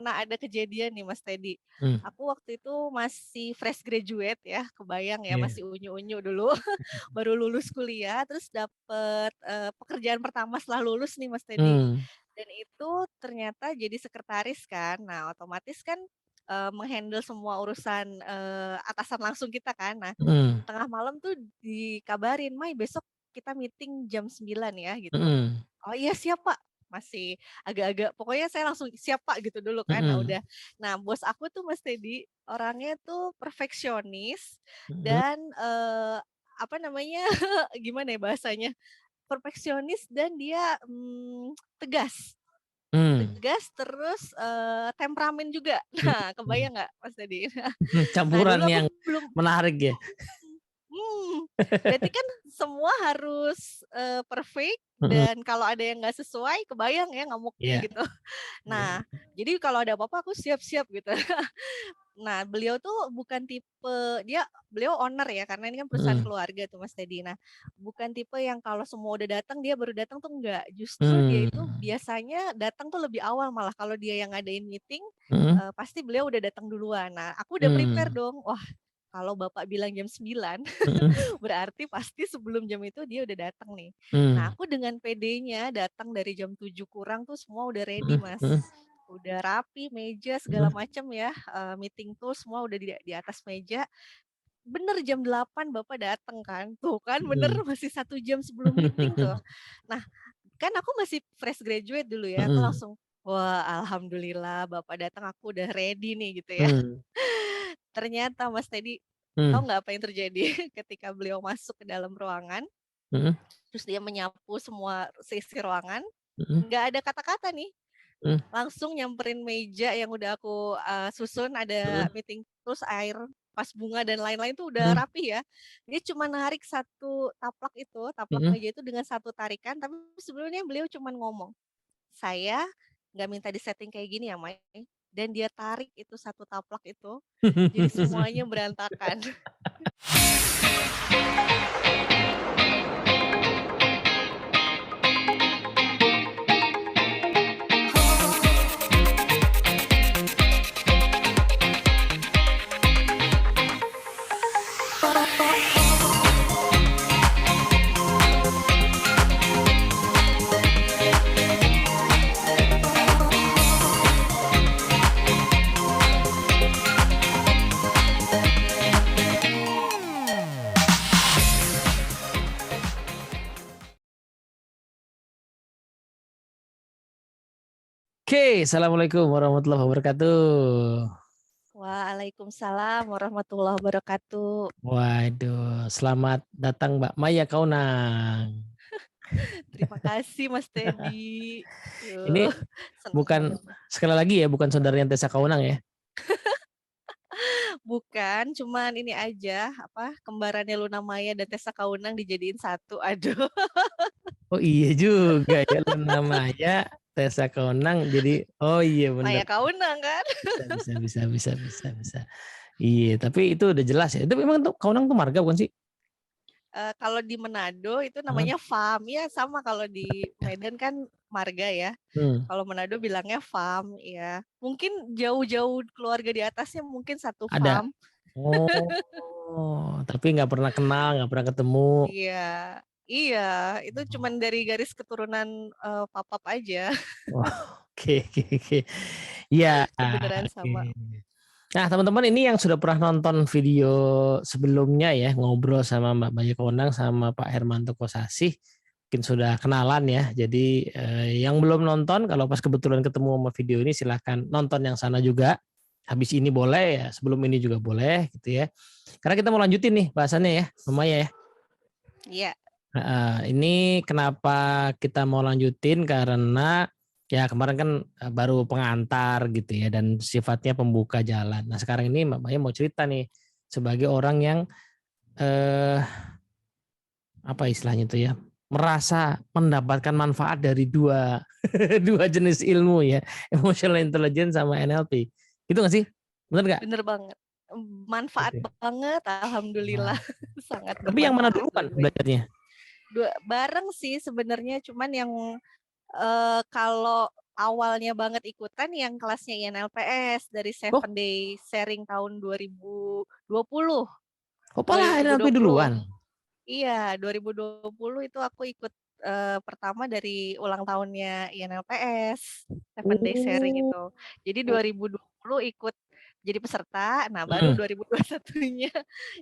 pernah ada kejadian nih Mas Teddy. Mmm, Aku waktu itu masih fresh graduate ya, kebayang ya iya. masih unyu-unyu dulu, baru lulus kuliah, terus dapet, pekerjaan pertama setelah lulus nih Mas Teddy. Mmm, Dan itu ternyata jadi sekretaris kan. Nah otomatis kan, meng-handle semua urusan, atasan langsung kita kan. Nah mhm, tengah malam tuh dikabarin, "Mai besok kita meeting jam 9 ya," gitu. mhm, "Oh iya siap Pak." Masih agak-agak pokoknya saya langsung, "Siap Pak," gitu dulu kan. Nah mhm, udah. Nah bos aku tuh Mas Teddy, orangnya tuh perfeksionis mhm, dan, apa namanya, gimana ya bahasanya, perfeksionis dan dia, tegas. mmm, Tegas terus, temperamen juga. Nah mhm, kebayang nggak Mas Teddy? Nah campuran dulu aku yang belum menarik ya? berarti kan semua harus, perfect Mhm, dan kalau ada yang nggak sesuai kebayang ya ngamuknya iya gitu. iya, Nah, jadi kalau ada apa-apa aku siap-siap gitu. Nah, beliau tuh bukan tipe beliau owner ya karena ini kan perusahaan mhm, keluarga tuh Mas Teddy. Nah, bukan tipe yang kalau semua udah datang dia baru datang tuh enggak. Justru dia itu mmm, biasanya datang tuh lebih awal malah kalau dia yang ngadain meeting, mhm, pasti beliau udah datang duluan. Nah, aku udah prepare mmm, dong, wah kalau bapak bilang jam 9 mhm, berarti pasti sebelum jam itu dia udah datang nih. Nah, mmm, aku dengan pedenya datang dari jam 7 kurang tuh semua udah ready, mhm mhm, Mas. Udah rapi, meja segala mhm, macam ya, meeting tools semua udah di atas meja. Bener jam 8 Bapak datang kan. Tuh kan bener mhm, masih 1 jam sebelum meeting tuh. Nah, kan aku masih fresh graduate dulu ya, aku mhm, langsung, "Wah, alhamdulillah Bapak datang, aku udah ready nih," gitu ya. mmm, Ternyata Mas Teddy, tahu mmm, nggak apa yang terjadi ketika beliau masuk ke dalam ruangan? mhm, Terus dia menyapu semua sisi ruangan, mhm, nggak ada kata-kata nih, mmm, langsung nyamperin meja yang udah aku, susun ada mhm, meeting terus air, vas bunga dan lain-lain tuh udah mhm, rapi ya. Dia cuma narik satu taplak itu, taplak mhm. meja itu dengan satu tarikan, tapi sebelumnya beliau cuman ngomong, "Saya nggak minta di-setting kayak gini ya, Mai," dan dia tarik itu satu taplak itu, jadi semuanya berantakan. Oke, assalamualaikum warahmatullahi wabarakatuh. Waalaikumsalam warahmatullahi wabarakatuh. Waduh, selamat datang Mbak Maya Kaunang. Terima kasih Mas Teddy. Ini Seneng bukan banget. sekali lagi ya, bukan saudaranya Tessa Kaunang ya? Bukan, cuman ini aja, apa, kembarannya Luna Maya dan Tessa Kaunang dijadiin satu, aduh. Oh iya juga ya, Luna Maya, Tessa Kaunang jadi oh iya bener. Maya Kaunang kan. Bisa bisa bisa bisa bisa bisa. Iya, tapi itu udah jelas ya. Itu memang tuh Kaunang tuh marga bukan sih? Kalau di Manado itu Heeh. namanya Fam, ya sama kalau di Medan kan marga ya. Hmm, Kalau Manado bilangnya Fam, ya. Mungkin jauh-jauh keluarga di atasnya mungkin satu ada. Fam. Oh, tapi nggak pernah kenal, nggak pernah ketemu. Iya, iya, itu cuman dari garis keturunan, papap aja, Oh, oke oke oke. Iya, kebenaran oke. sama. Nah, teman-teman ini yang sudah pernah nonton video sebelumnya ya, ngobrol sama Mbak Bayu Konang sama Pak Hermanto Kosasih, mungkin sudah kenalan ya. Jadi yang belum nonton, kalau pas kebetulan ketemu sama video ini silahkan nonton yang sana juga. Habis ini boleh ya, sebelum ini juga boleh gitu ya. Karena kita mau lanjutin nih bahasannya ya, Mbak Maya ya. Iya, Ini kenapa kita mau lanjutin karena ya kemarin kan baru pengantar gitu ya dan sifatnya pembuka jalan. Nah sekarang ini Mbak Maya mau cerita nih sebagai orang yang eh, apa istilahnya itu ya merasa mendapatkan manfaat dari dua dua jenis ilmu ya, emotional intelligence sama NLP. Gitu nggak sih? Bener nggak? bener banget. Manfaat Gitu. banget, alhamdulillah, Wah. sangat Tapi yang mana bermanfaat duluan dua-duanya. belajarnya? Bareng sih sebenarnya, cuman yang, kalau awalnya banget ikutan yang kelasnya INLPS dari Oh, 7 Day Sharing tahun 2020. oh malah NLP 2020. duluan. Iya, 2020 itu aku ikut pertama dari ulang tahunnya INLPS, 7 Day Sharing Oh. itu. Jadi 2020 ikut jadi peserta, nah baru Mm. 2021-nya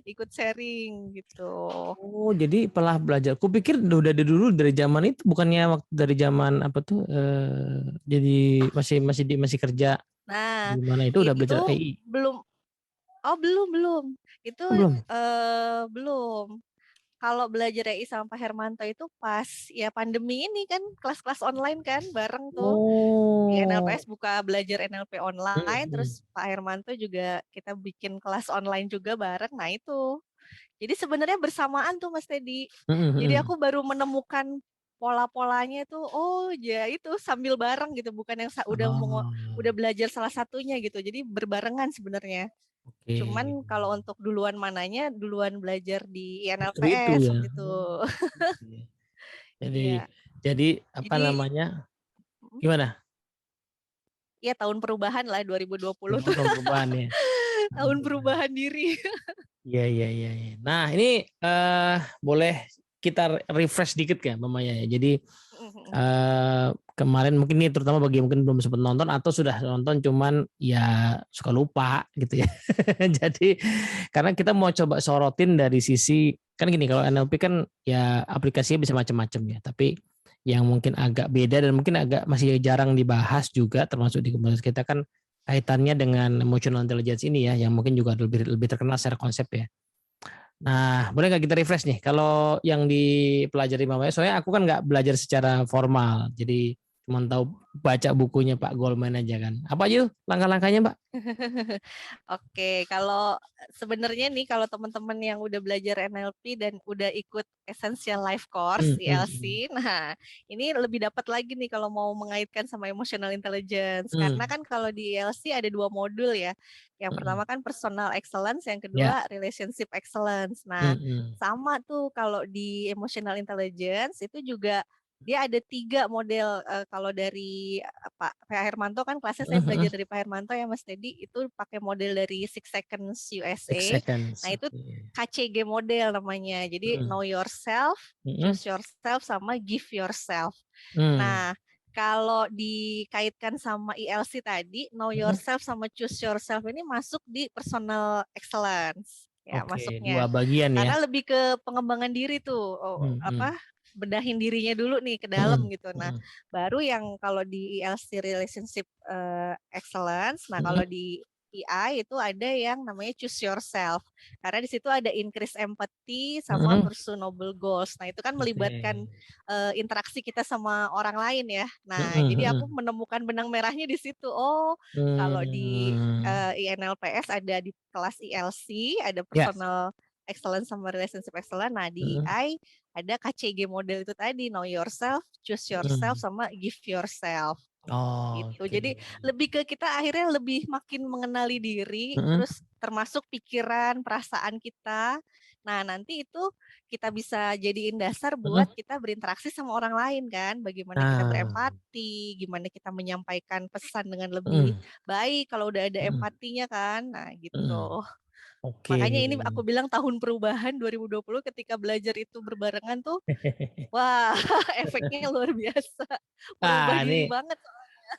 ikut sharing gitu. Oh, jadi pelah belajar. Kupikir udah dari dulu dari zaman itu, bukannya waktu dari zaman apa tuh? Jadi masih kerja Nah, di mana itu udah itu belajar AI. belum, oh belum belum. Itu Oh, belum. belum. Kalau belajar AI sama Pak Hermanto itu pas ya pandemi ini kan kelas-kelas online kan bareng tuh. Di NLPS Oh. buka belajar NLP online, Mm-mm. terus Pak Hermanto juga kita bikin kelas online juga bareng. Nah itu. Jadi sebenarnya bersamaan tuh Mas Teddy. Jadi Mm-mm. aku baru menemukan pola-polanya itu, oh ya itu sambil bareng gitu, bukan yang Oh, udah belajar salah satunya gitu. Jadi berbarengan sebenarnya. oke. Cuman kalau untuk duluan mananya, duluan belajar di Justru itu INLPS ya. waktu itu. Oke. Jadi Iya. jadi apa Jadi namanya? Gimana? ya tahun perubahan lah 2020 tuh. Tahun perubahan ya. Tahun Tahun perubahan. perubahan diri. Iya, iya, iya, iya. Nah, ini boleh kita refresh dikit ya, Mamanya ya. Jadi kemarin mungkin ini terutama bagi yang mungkin belum sempat nonton atau sudah nonton cuman ya suka lupa gitu ya. Jadi karena kita mau coba sorotin dari sisi kan gini, kalau NLP kan ya aplikasinya bisa macam-macam ya, tapi yang mungkin agak beda dan mungkin agak masih jarang dibahas juga termasuk di komunitas kita kan kaitannya dengan emotional intelligence ini ya, yang mungkin juga lebih lebih terkenal secara konsep ya. Nah, boleh nggak kita refresh nih? Kalau yang dipelajari Mama, soalnya aku kan nggak belajar secara formal, jadi cuma tahu baca bukunya Pak Goldman aja kan. Apa aja tuh langkah-langkahnya, Mbak? Oke, kalau sebenarnya nih kalau teman-teman yang udah belajar NLP dan udah ikut Essential Life Course Hmm, hmm, ELC, nah ini lebih dapat lagi nih kalau mau mengaitkan sama emotional intelligence. Karena hmm, kan kalau di ELC ada 2 modul ya. Yang hmm, pertama kan personal excellence, yang ya, kedua relationship excellence. hmm, Nah, hmm, sama tuh kalau di emotional intelligence itu juga dia ada 3 model. Kalau dari Pak Hermanto kan kelasnya saya hmm, hmm. belajar dari Pak Hermanto ya Mas Teddy, itu pakai model dari Six Seconds 6 USA. seconds. Nah itu Oke. KCG model namanya. Jadi Hmm, know yourself, hmm, choose yourself, sama give yourself. hmm, Nah kalau dikaitkan sama ELC tadi, know hmm. yourself sama choose yourself ini masuk di personal excellence. Ya Oke, dua masuknya. bagian ya. Karena lebih ke pengembangan diri tuh. Oh, Hmm, hmm, bedahin dirinya dulu nih ke dalam hmm, gitu. Nah, hmm, baru yang kalau di ELC Relationship Excellence, nah hmm, kalau di EI itu ada yang namanya choose yourself. Karena di situ ada increase empathy sama hmm. pursue noble goals. Nah, itu kan Oke. melibatkan interaksi kita sama orang lain ya. Hmm, Nah, hmm, jadi aku hmm. menemukan benang merahnya di situ. Oh, kalau di Hmm. INLPS ada di kelas ELC, ada Ya. personal excellence sama relationship excellence. Nah, di Hmm, EI ada KCG model itu tadi, know yourself, choose yourself, hmm. sama give yourself. Oh, Gitu. oke. Jadi lebih ke kita akhirnya lebih makin mengenali diri, Hmm, terus termasuk pikiran, perasaan kita. Nah, nanti itu kita bisa jadiin dasar buat hmm. kita berinteraksi sama orang lain kan. Bagaimana kita Nah, berempati, gimana kita menyampaikan pesan dengan lebih hmm, baik kalau udah ada hmm, empatinya kan. Nah, hmm. gitu. Oke. Makanya ini aku bilang tahun perubahan 2020 ketika belajar itu berbarengan tuh, wah efeknya luar biasa. Merubah Ah, diri ini banget.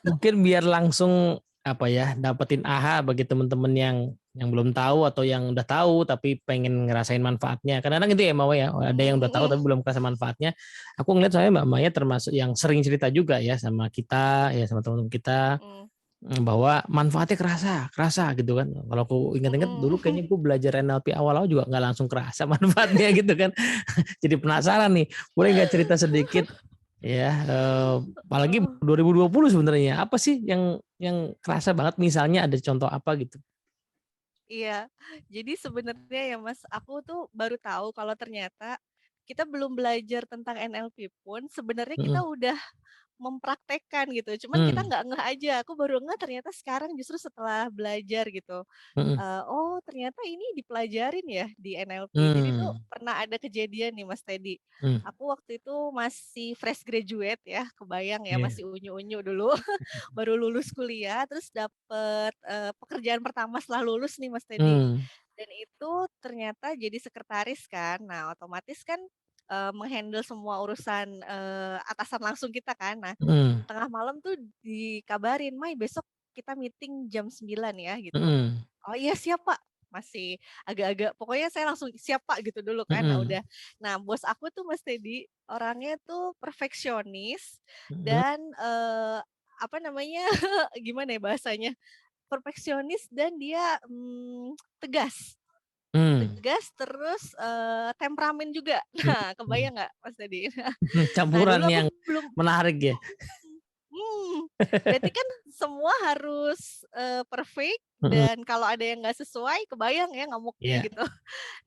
mungkin biar langsung apa ya dapetin AHA bagi teman-teman yang belum tahu atau yang udah tahu tapi pengen ngerasain manfaatnya. Kadang-kadang itu ya mau ya ada yang udah tahu tapi belum kerasa manfaatnya. Aku ngeliat soalnya Mbak Maya termasuk yang sering cerita juga ya sama kita ya sama teman-teman kita bahwa manfaatnya kerasa, kerasa gitu kan. Kalau aku ingat-ingat dulu kayaknya aku belajar NLP awal-awal juga nggak langsung kerasa manfaatnya gitu kan. Jadi penasaran nih, boleh nggak cerita sedikit ya, apalagi 2020 sebenarnya apa sih yang kerasa banget misalnya ada contoh apa gitu? Iya, jadi sebenarnya ya Mas, aku tuh baru tahu kalau ternyata kita belum belajar tentang NLP pun sebenarnya kita Mm-mm. udah mempraktekkan gitu, cuman kita Mmm, nggak ngeh aja, aku baru ngeh ternyata sekarang justru setelah belajar gitu. mhm, Oh ternyata ini dipelajarin ya di NLP. Jadi tuh mmm, pernah ada kejadian nih Mas Teddy, mmm, aku waktu itu masih fresh graduate ya, kebayang ya iya, masih unyu-unyu dulu, baru lulus kuliah, terus dapet, pekerjaan pertama setelah lulus nih Mas Teddy. mmm, Dan itu ternyata jadi sekretaris kan. Nah, otomatis kan, meng-handle semua urusan, atasan langsung kita kan. Nah, mhm, tengah malam tuh dikabarin, "Mai, besok kita meeting jam 9 ya," gitu. mhm, "Oh iya siap, Pak." Masih agak-agak pokoknya saya langsung, "Siap, Pak," gitu dulu kan. Nah, mhm, udah. Nah, bos aku tuh Mas Teddy, orangnya tuh perfeksionis mhm, dan, apa namanya, gimana ya bahasanya, perfeksionis dan dia, tegas. mmm, Tegas terus, temperamen juga. Nah, mhm, kebayang nggak Mas tadi? Nah, campuran dulu aku yang belum menarik ya? mhm, berarti kan semua harus, perfect Mhm, dan kalau ada yang nggak sesuai kebayang ya ngamuknya iya, gitu.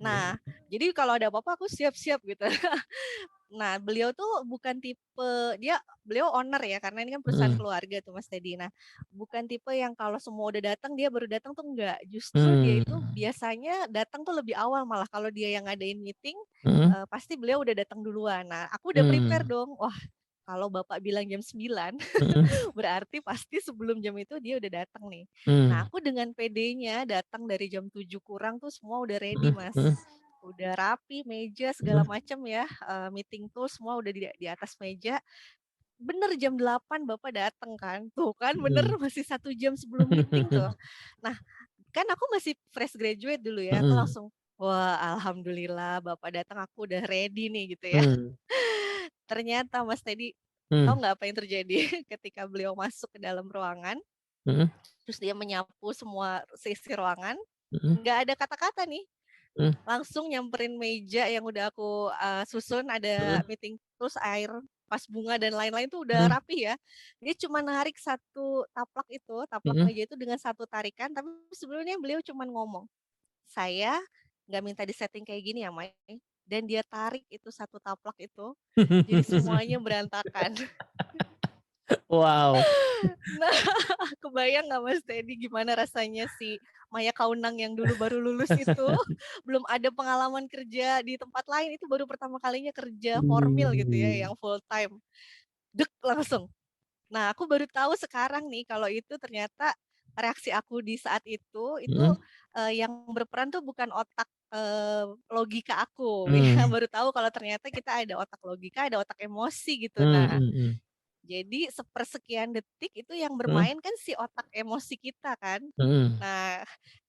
iya, Nah, jadi kalau ada apa-apa aku siap-siap gitu. Nah, beliau tuh bukan tipe beliau owner ya, karena ini kan perusahaan mhm, keluarga tuh Mas Teddy. Nah, bukan tipe yang kalau semua udah datang, dia baru datang tuh enggak. Justru dia itu mmm, biasanya datang tuh lebih awal malah kalau dia yang ngadain meeting, mhm, pasti beliau udah datang duluan. Nah, aku udah prepare mmm, dong, wah kalau bapak bilang jam 9 mhm, berarti pasti sebelum jam itu dia udah datang nih. Nah, mmm, aku dengan pedenya datang dari jam 7 kurang tuh semua udah ready, mhm, mhm, Mas. Udah rapi, meja segala mhm, macam ya, meeting tools semua udah di atas meja. Bener jam 8 Bapak datang kan, tuh kan bener mhm, masih 1 jam sebelum meeting tuh. Nah, kan aku masih fresh graduate dulu ya, aku mhm, langsung, "Wah alhamdulillah Bapak datang, aku udah ready nih," gitu ya. mmm, Ternyata Mas Teddy, tahu mmm, nggak apa yang terjadi ketika beliau masuk ke dalam ruangan, mhm, terus dia menyapu semua sisi ruangan, mhm, nggak ada kata-kata nih. mmm, Langsung nyamperin meja yang udah aku, susun, ada mhm, meeting terus air, vas bunga dan lain-lain tuh udah mhm, rapi ya. Dia cuma narik satu taplak mhm, meja itu dengan satu tarikan, tapi sebelumnya beliau cuman ngomong, "Saya nggak minta di-setting kayak gini ya, Mai," dan dia tarik itu satu taplak itu, jadi semuanya berantakan. wow, Nah, kebayang nggak Mas Teddy gimana rasanya si Maya Kaunang yang dulu baru lulus itu, belum ada pengalaman kerja di tempat lain, itu baru pertama kalinya kerja formil gitu ya, mmm, yang full time, dek langsung. Nah, aku baru tahu sekarang nih kalau itu ternyata reaksi aku di saat itu, mhm, yang berperan tuh bukan otak, logika aku ya, mmm, baru tahu kalau ternyata kita ada otak logika, ada otak emosi gitu. mmm, Nah, mhm, jadi sepersekian detik itu yang mhm, bermain kan si otak emosi kita kan. mhm, Nah,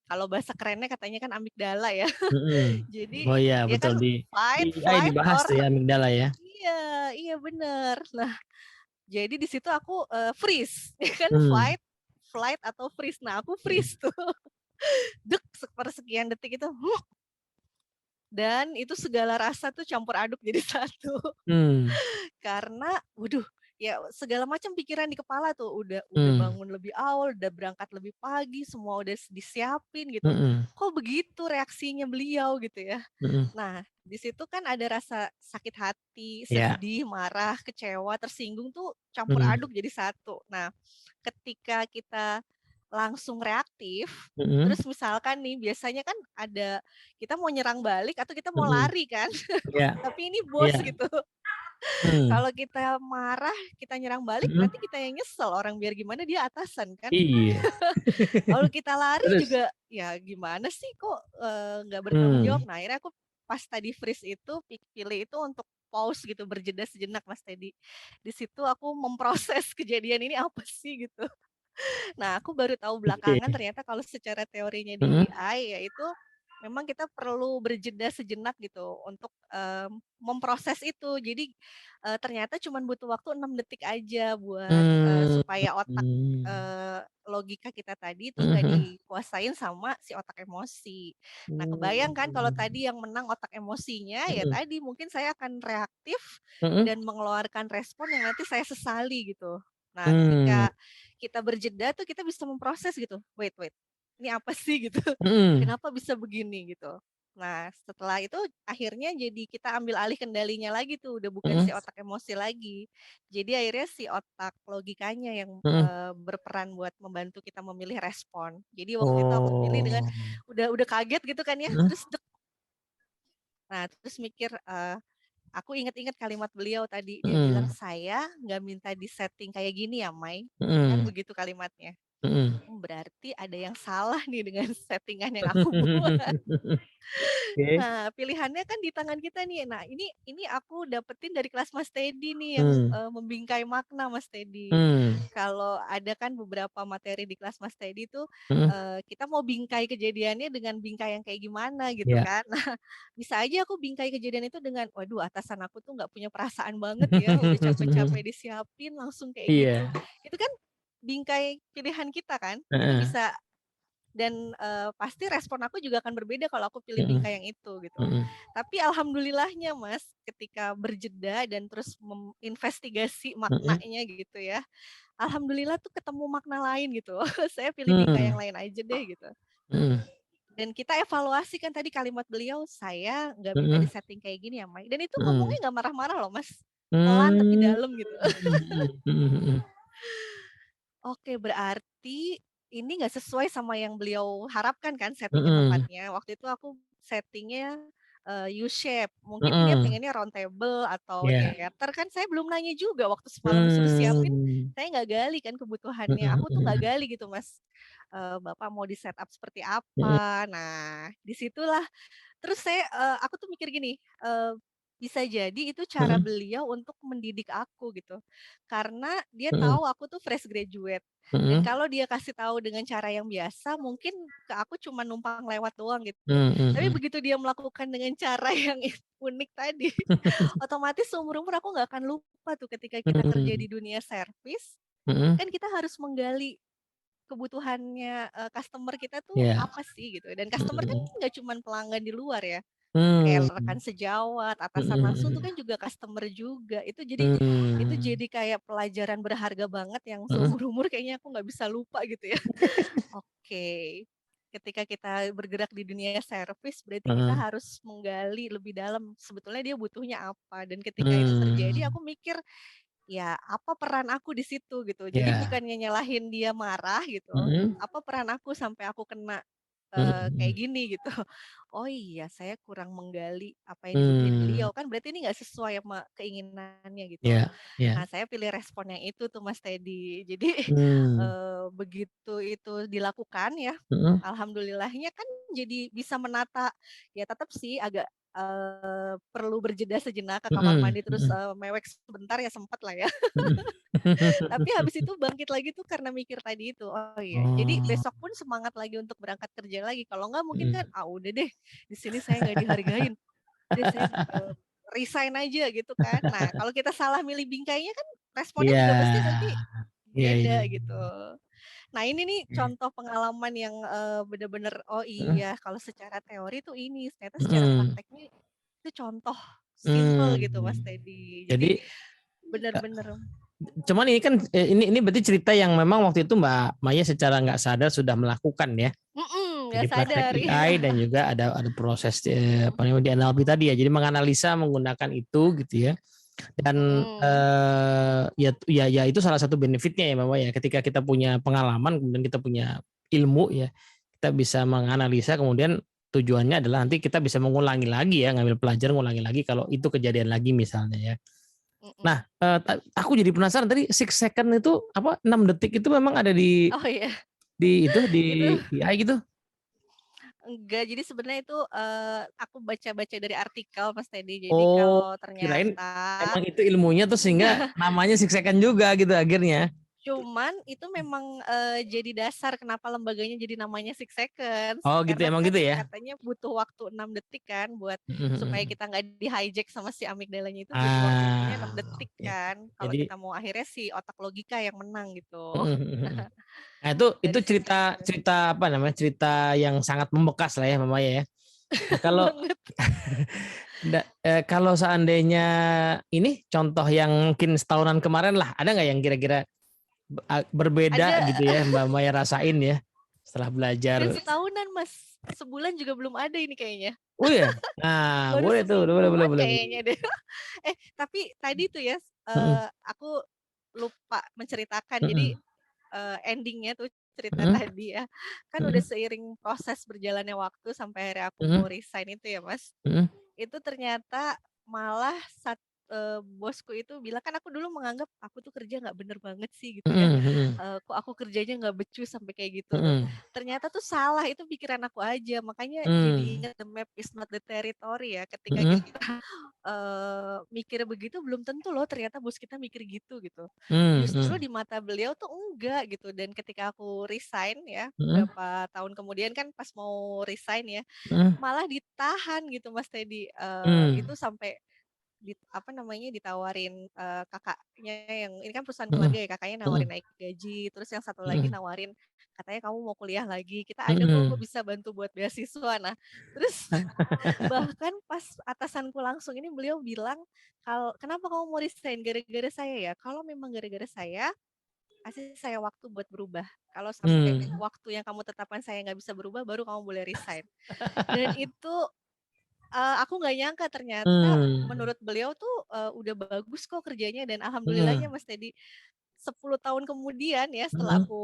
kalau bahasa kerennya katanya kan amigdala ya. mhm. Jadi Oh iya dia betul kan di fight, AI flight, dibahas or tuh ya amigdala ya? iya iya bener. Nah, jadi di situ aku, freeze ya kan Mmm, fight, flight, atau freeze. Nah, aku freeze tuh. Dek, sepersekian detik itu, dan itu segala rasa tuh campur aduk jadi satu. mmm, Karena, waduh, ya segala macam pikiran di kepala tuh, udah mmm, bangun lebih awal, udah berangkat lebih pagi, semua udah disiapin gitu. mhm, Kok begitu reaksinya beliau gitu ya. mhm, Nah, di situ kan ada rasa sakit hati, iya, sedih, marah, kecewa, tersinggung tuh campur mmm, aduk jadi satu. Nah, ketika kita langsung reaktif, mhm, terus misalkan nih biasanya kan ada kita mau nyerang balik atau kita mau mhm, lari kan, iya, tapi ini bos iya, gitu. mmm, Kalau kita marah, kita nyerang balik, mhm, berarti kita yang nyesel, orang biar gimana dia atasan kan. iya, Kalau kita lari terus? juga, ya gimana sih kok, nggak bertanggung jawab. Mmm, Nah, akhirnya aku pas tadi freeze itu, pilih itu untuk pause gitu, berjeda sejenak Mas Teddy. Di situ aku memproses kejadian ini apa sih gitu. Nah, aku baru tahu oke, belakangan ternyata kalau secara teorinya di mhm, AI, yaitu memang kita perlu berjeda sejenak gitu untuk, memproses itu. Jadi, ternyata cuman butuh waktu 6 detik aja buat, mmm, supaya otak, mhm, logika kita tadi itu nggak mhm, dikuasain sama si otak emosi. Nah, kebayang kan kalau mmm, tadi yang menang otak emosinya, ya mhm, tadi mungkin saya akan reaktif mhm, dan mengeluarkan respon yang nanti saya sesali gitu. Nah, mmm, ketika kita berjeda tuh kita bisa memproses gitu, "Wait wait, ini apa sih?" Gitu, mhm, "Kenapa bisa begini?" Gitu. Nah, setelah itu akhirnya jadi kita ambil alih kendalinya lagi tuh, udah bukan Mhm. si otak emosi lagi. Jadi akhirnya si otak logikanya yang, Mhm. berperan buat membantu kita memilih respon. Jadi waktu itu aku pilih dengan Oh. udah kaget gitu kan ya, Mhm. terus nah terus mikir, aku inget-inget kalimat beliau tadi, dia bilang, Mhm. "Saya nggak minta di-setting kayak gini ya, Mai." Kan Mhm. begitu kalimatnya. Mhm. Berarti ada yang salah nih dengan settingan yang aku buat. Oke. Nah, pilihannya kan di tangan kita nih. Nah, ini aku dapetin dari kelas Mas Teddy nih yang, Mmm. membingkai makna Mas Teddy. Mmm. Kalau ada kan beberapa materi di kelas Mas Teddy tuh, Mhm. kita mau bingkai kejadiannya dengan bingkai yang kayak gimana gitu Iya. kan. Nah, bisa aja aku bingkai kejadian itu dengan, "Waduh, atasan aku tuh nggak punya perasaan banget ya, udah capek-capek disiapin langsung kayak gitu." Iya. Itu kan bingkai pilihan kita kan, itu Heeh. bisa dan, pasti respon aku juga akan berbeda kalau aku pilih Mhm. bingkai yang itu gitu. Mhm. Tapi alhamdulillahnya Mas, ketika berjeda dan terus menginvestigasi Mhm. maknanya gitu ya, alhamdulillah tuh ketemu makna lain gitu. Saya pilih bingkai Mmm. yang lain aja deh gitu. Mhm. Dan kita evaluasi kan tadi kalimat beliau, "Saya nggak minta Mhm. di-setting kayak gini ya, Mai." Dan itu Mhm. ngomongnya nggak marah-marah loh Mas, pelan tapi Mmm. dalam gitu. Mhm. Mhm. Mhm. Oke, berarti ini nggak sesuai sama yang beliau harapkan kan setting-nya Mhm. tempatnya. Waktu itu aku setting-nya, U shape, mungkin dia Mhm. pengennya round table atau Iya. teater, kan saya belum nanya juga waktu semalam disuruh siapin, Mmm. saya nggak gali kan kebutuhannya, Mhm. aku tuh nggak Mhm. gali gitu Mas, Bapak mau di-setup seperti Mhm. apa. Nah, disitulah terus saya, aku tuh mikir gini, bisa jadi itu cara Mhm. beliau untuk mendidik aku gitu. Karena dia Mhm. tahu aku tuh fresh graduate dan Mhm. kalau dia kasih tahu dengan cara yang biasa mungkin ke aku cuma numpang lewat doang gitu. Mhm. Tapi Mhm. begitu dia melakukan dengan cara yang unik tadi, otomatis seumur-umur aku nggak akan lupa tuh ketika kita kerja Mhm. di dunia servis, Mhm. kan kita harus menggali kebutuhannya, customer kita tuh Iya. apa sih gitu, dan customer kan Mhm. nggak cuman pelanggan di luar ya. Kayak rekan Mmm. sejawat, atasan Mhm. langsung tuh Mhm. kan juga customer juga. Itu Mmm. jadi kayak pelajaran berharga banget yang Mhm. seumur-umur kayaknya aku nggak bisa lupa gitu ya. Oke, ketika kita bergerak di dunia servis berarti kita Heeh. harus menggali lebih dalam sebetulnya dia butuhnya apa, dan ketika itu terjadi Mmm. aku mikir, ya apa peran aku di situ gitu. Jadi Iya. bukannya nyalahin dia marah gitu, Mhm. apa peran aku sampai aku kena kayak Mhm. gini gitu. Oh iya, saya kurang menggali apa yang dibutuhin Mmm. beliau, kan berarti ini nggak sesuai sama keinginannya gitu. Iya. Iya. Nah, saya pilih respon yang itu tuh Mas Teddy. Jadi, Mmm. begitu itu dilakukan ya, Mhm. alhamdulillahnya kan jadi bisa menata, ya tetap sih agak, perlu berjeda sejenak ke kamar Mhm. mandi terus, Mhm. mewek sebentar ya sempet lah ya. Mhm. Tapi habis itu bangkit lagi tuh karena mikir tadi itu, oh iya, jadi Oh. besok pun semangat lagi untuk berangkat kerja lagi, kalau enggak mungkin kan, Mhm. "Ah, udah deh, di sini saya nggak dihargain, udah saya, resign aja," gitu kan. Nah, kalau kita salah milih bingkainya kan responnya Iya. juga pasti nanti Iya, iya, beda iya. gitu. Nah, ini nih Oke. contoh pengalaman yang, bener-bener, oh Mhm. iya kalau secara teori tuh ini, ternyata secara Mhm. prakteknya itu contoh simple gitu Mas Mmm. Teddy. Jadi Jadi, bener-bener cuman ini kan, ini berarti cerita yang memang waktu itu Mbak Maya secara nggak sadar sudah melakukan ya? Jadi nggak praktek sadar, iya. AI dan juga ada proses, apa namanya, di NLP tadi ya, jadi menganalisa menggunakan itu gitu ya. Dan, Mhm. ya itu salah satu benefit-nya ya Mbak Maya, ketika kita punya pengalaman kemudian kita punya ilmu ya, kita bisa menganalisa kemudian tujuannya adalah nanti kita bisa mengulangi lagi ya, ngambil pelajaran ngulangi lagi kalau itu kejadian lagi misalnya ya. Nah, Mhm. aku jadi penasaran tadi 6 second itu apa, 6 detik itu memang ada di Oh iya, itu, itu di AI gitu? enggak, jadi sebenarnya itu, aku baca-baca dari artikel Mas Teddy, jadi Oh, kalau kirain ternyata emang itu ilmunya tuh sehingga namanya 6 second juga gitu akhirnya. cuman itu memang, jadi dasar kenapa lembaganya jadi namanya Six Seconds, Oh gitu, karena emang kan gitu ya? katanya butuh waktu 6 detik kan buat Mhm. supaya Mhm. kita nggak di-hijack sama si amigdalanya itu butuh waktunya 6 Ah, detik oke. kan, kalau Jadi kita mau akhirnya si otak logika yang menang gitu. mhm. Mhm. Mhm. Nah itu Dari situ cerita cerita apa namanya, cerita yang sangat membekas lah ya Mbak Maya ya. Nah kalau banget. kalau seandainya ini contoh yang mungkin setahunan kemarin lah, ada nggak yang kira-kira berbeda Ada gitu ya Mbak Maya rasain ya, setelah hampir belajar? setahunan Mas. sebulan juga belum ada ini kayaknya. Oh ya? Nah, Baru boleh tuh, boleh boleh semingguan boleh boleh. kayaknya deh. Tapi tadi tuh ya, Mhm, aku lupa menceritakan. Jadi, mhm, ending-nya tuh cerita mhm, tadi ya, kan udah mhm, seiring proses berjalannya waktu sampai akhirnya aku mau mhm, resign itu ya, Mas. mhm, Itu ternyata malah bosku itu bilang kan aku dulu menganggap aku tuh kerja nggak bener banget sih gitu ya, mhm, mhm, kok aku kerjanya nggak becus sampai kayak gitu tuh. mhm, Ternyata tuh salah, itu pikiran aku aja, makanya jadi mmm, inget the map is not the territory ya, ketika mhm, kita, mikir begitu belum tentu loh ternyata bos kita mikir gitu, gitu. Justru mhm, di mata beliau tuh enggak gitu, dan ketika aku resign ya, mhm, berapa tahun kemudian kan pas mau resign ya, mhm, malah ditahan gitu Mas Teddy, mmm, itu sampai apa namanya, ditawarin, kakaknya yang ini kan perusahaan mhm, keluarga ya, kakaknya nawarin mhm, naik gaji, terus yang satu lagi mhm, nawarin, katanya, "Kamu mau kuliah lagi, kita ada kok mhm. bisa bantu buat beasiswa." Nah, terus bahkan pas atasanku langsung ini beliau bilang, "Kenapa kamu mau resign? Gara-gara saya ya? Kalau memang gara-gara saya, kasih saya waktu buat berubah. Kalau sampai Mmm, waktu yang kamu tetapkan saya nggak bisa berubah, baru kamu boleh resign." Dan itu aku nggak nyangka ternyata mmm, menurut beliau tuh, udah bagus kok kerjanya, dan alhamdulillahnya mhm, Mas Teddy, 10 tahun kemudian ya setelah mhm, aku,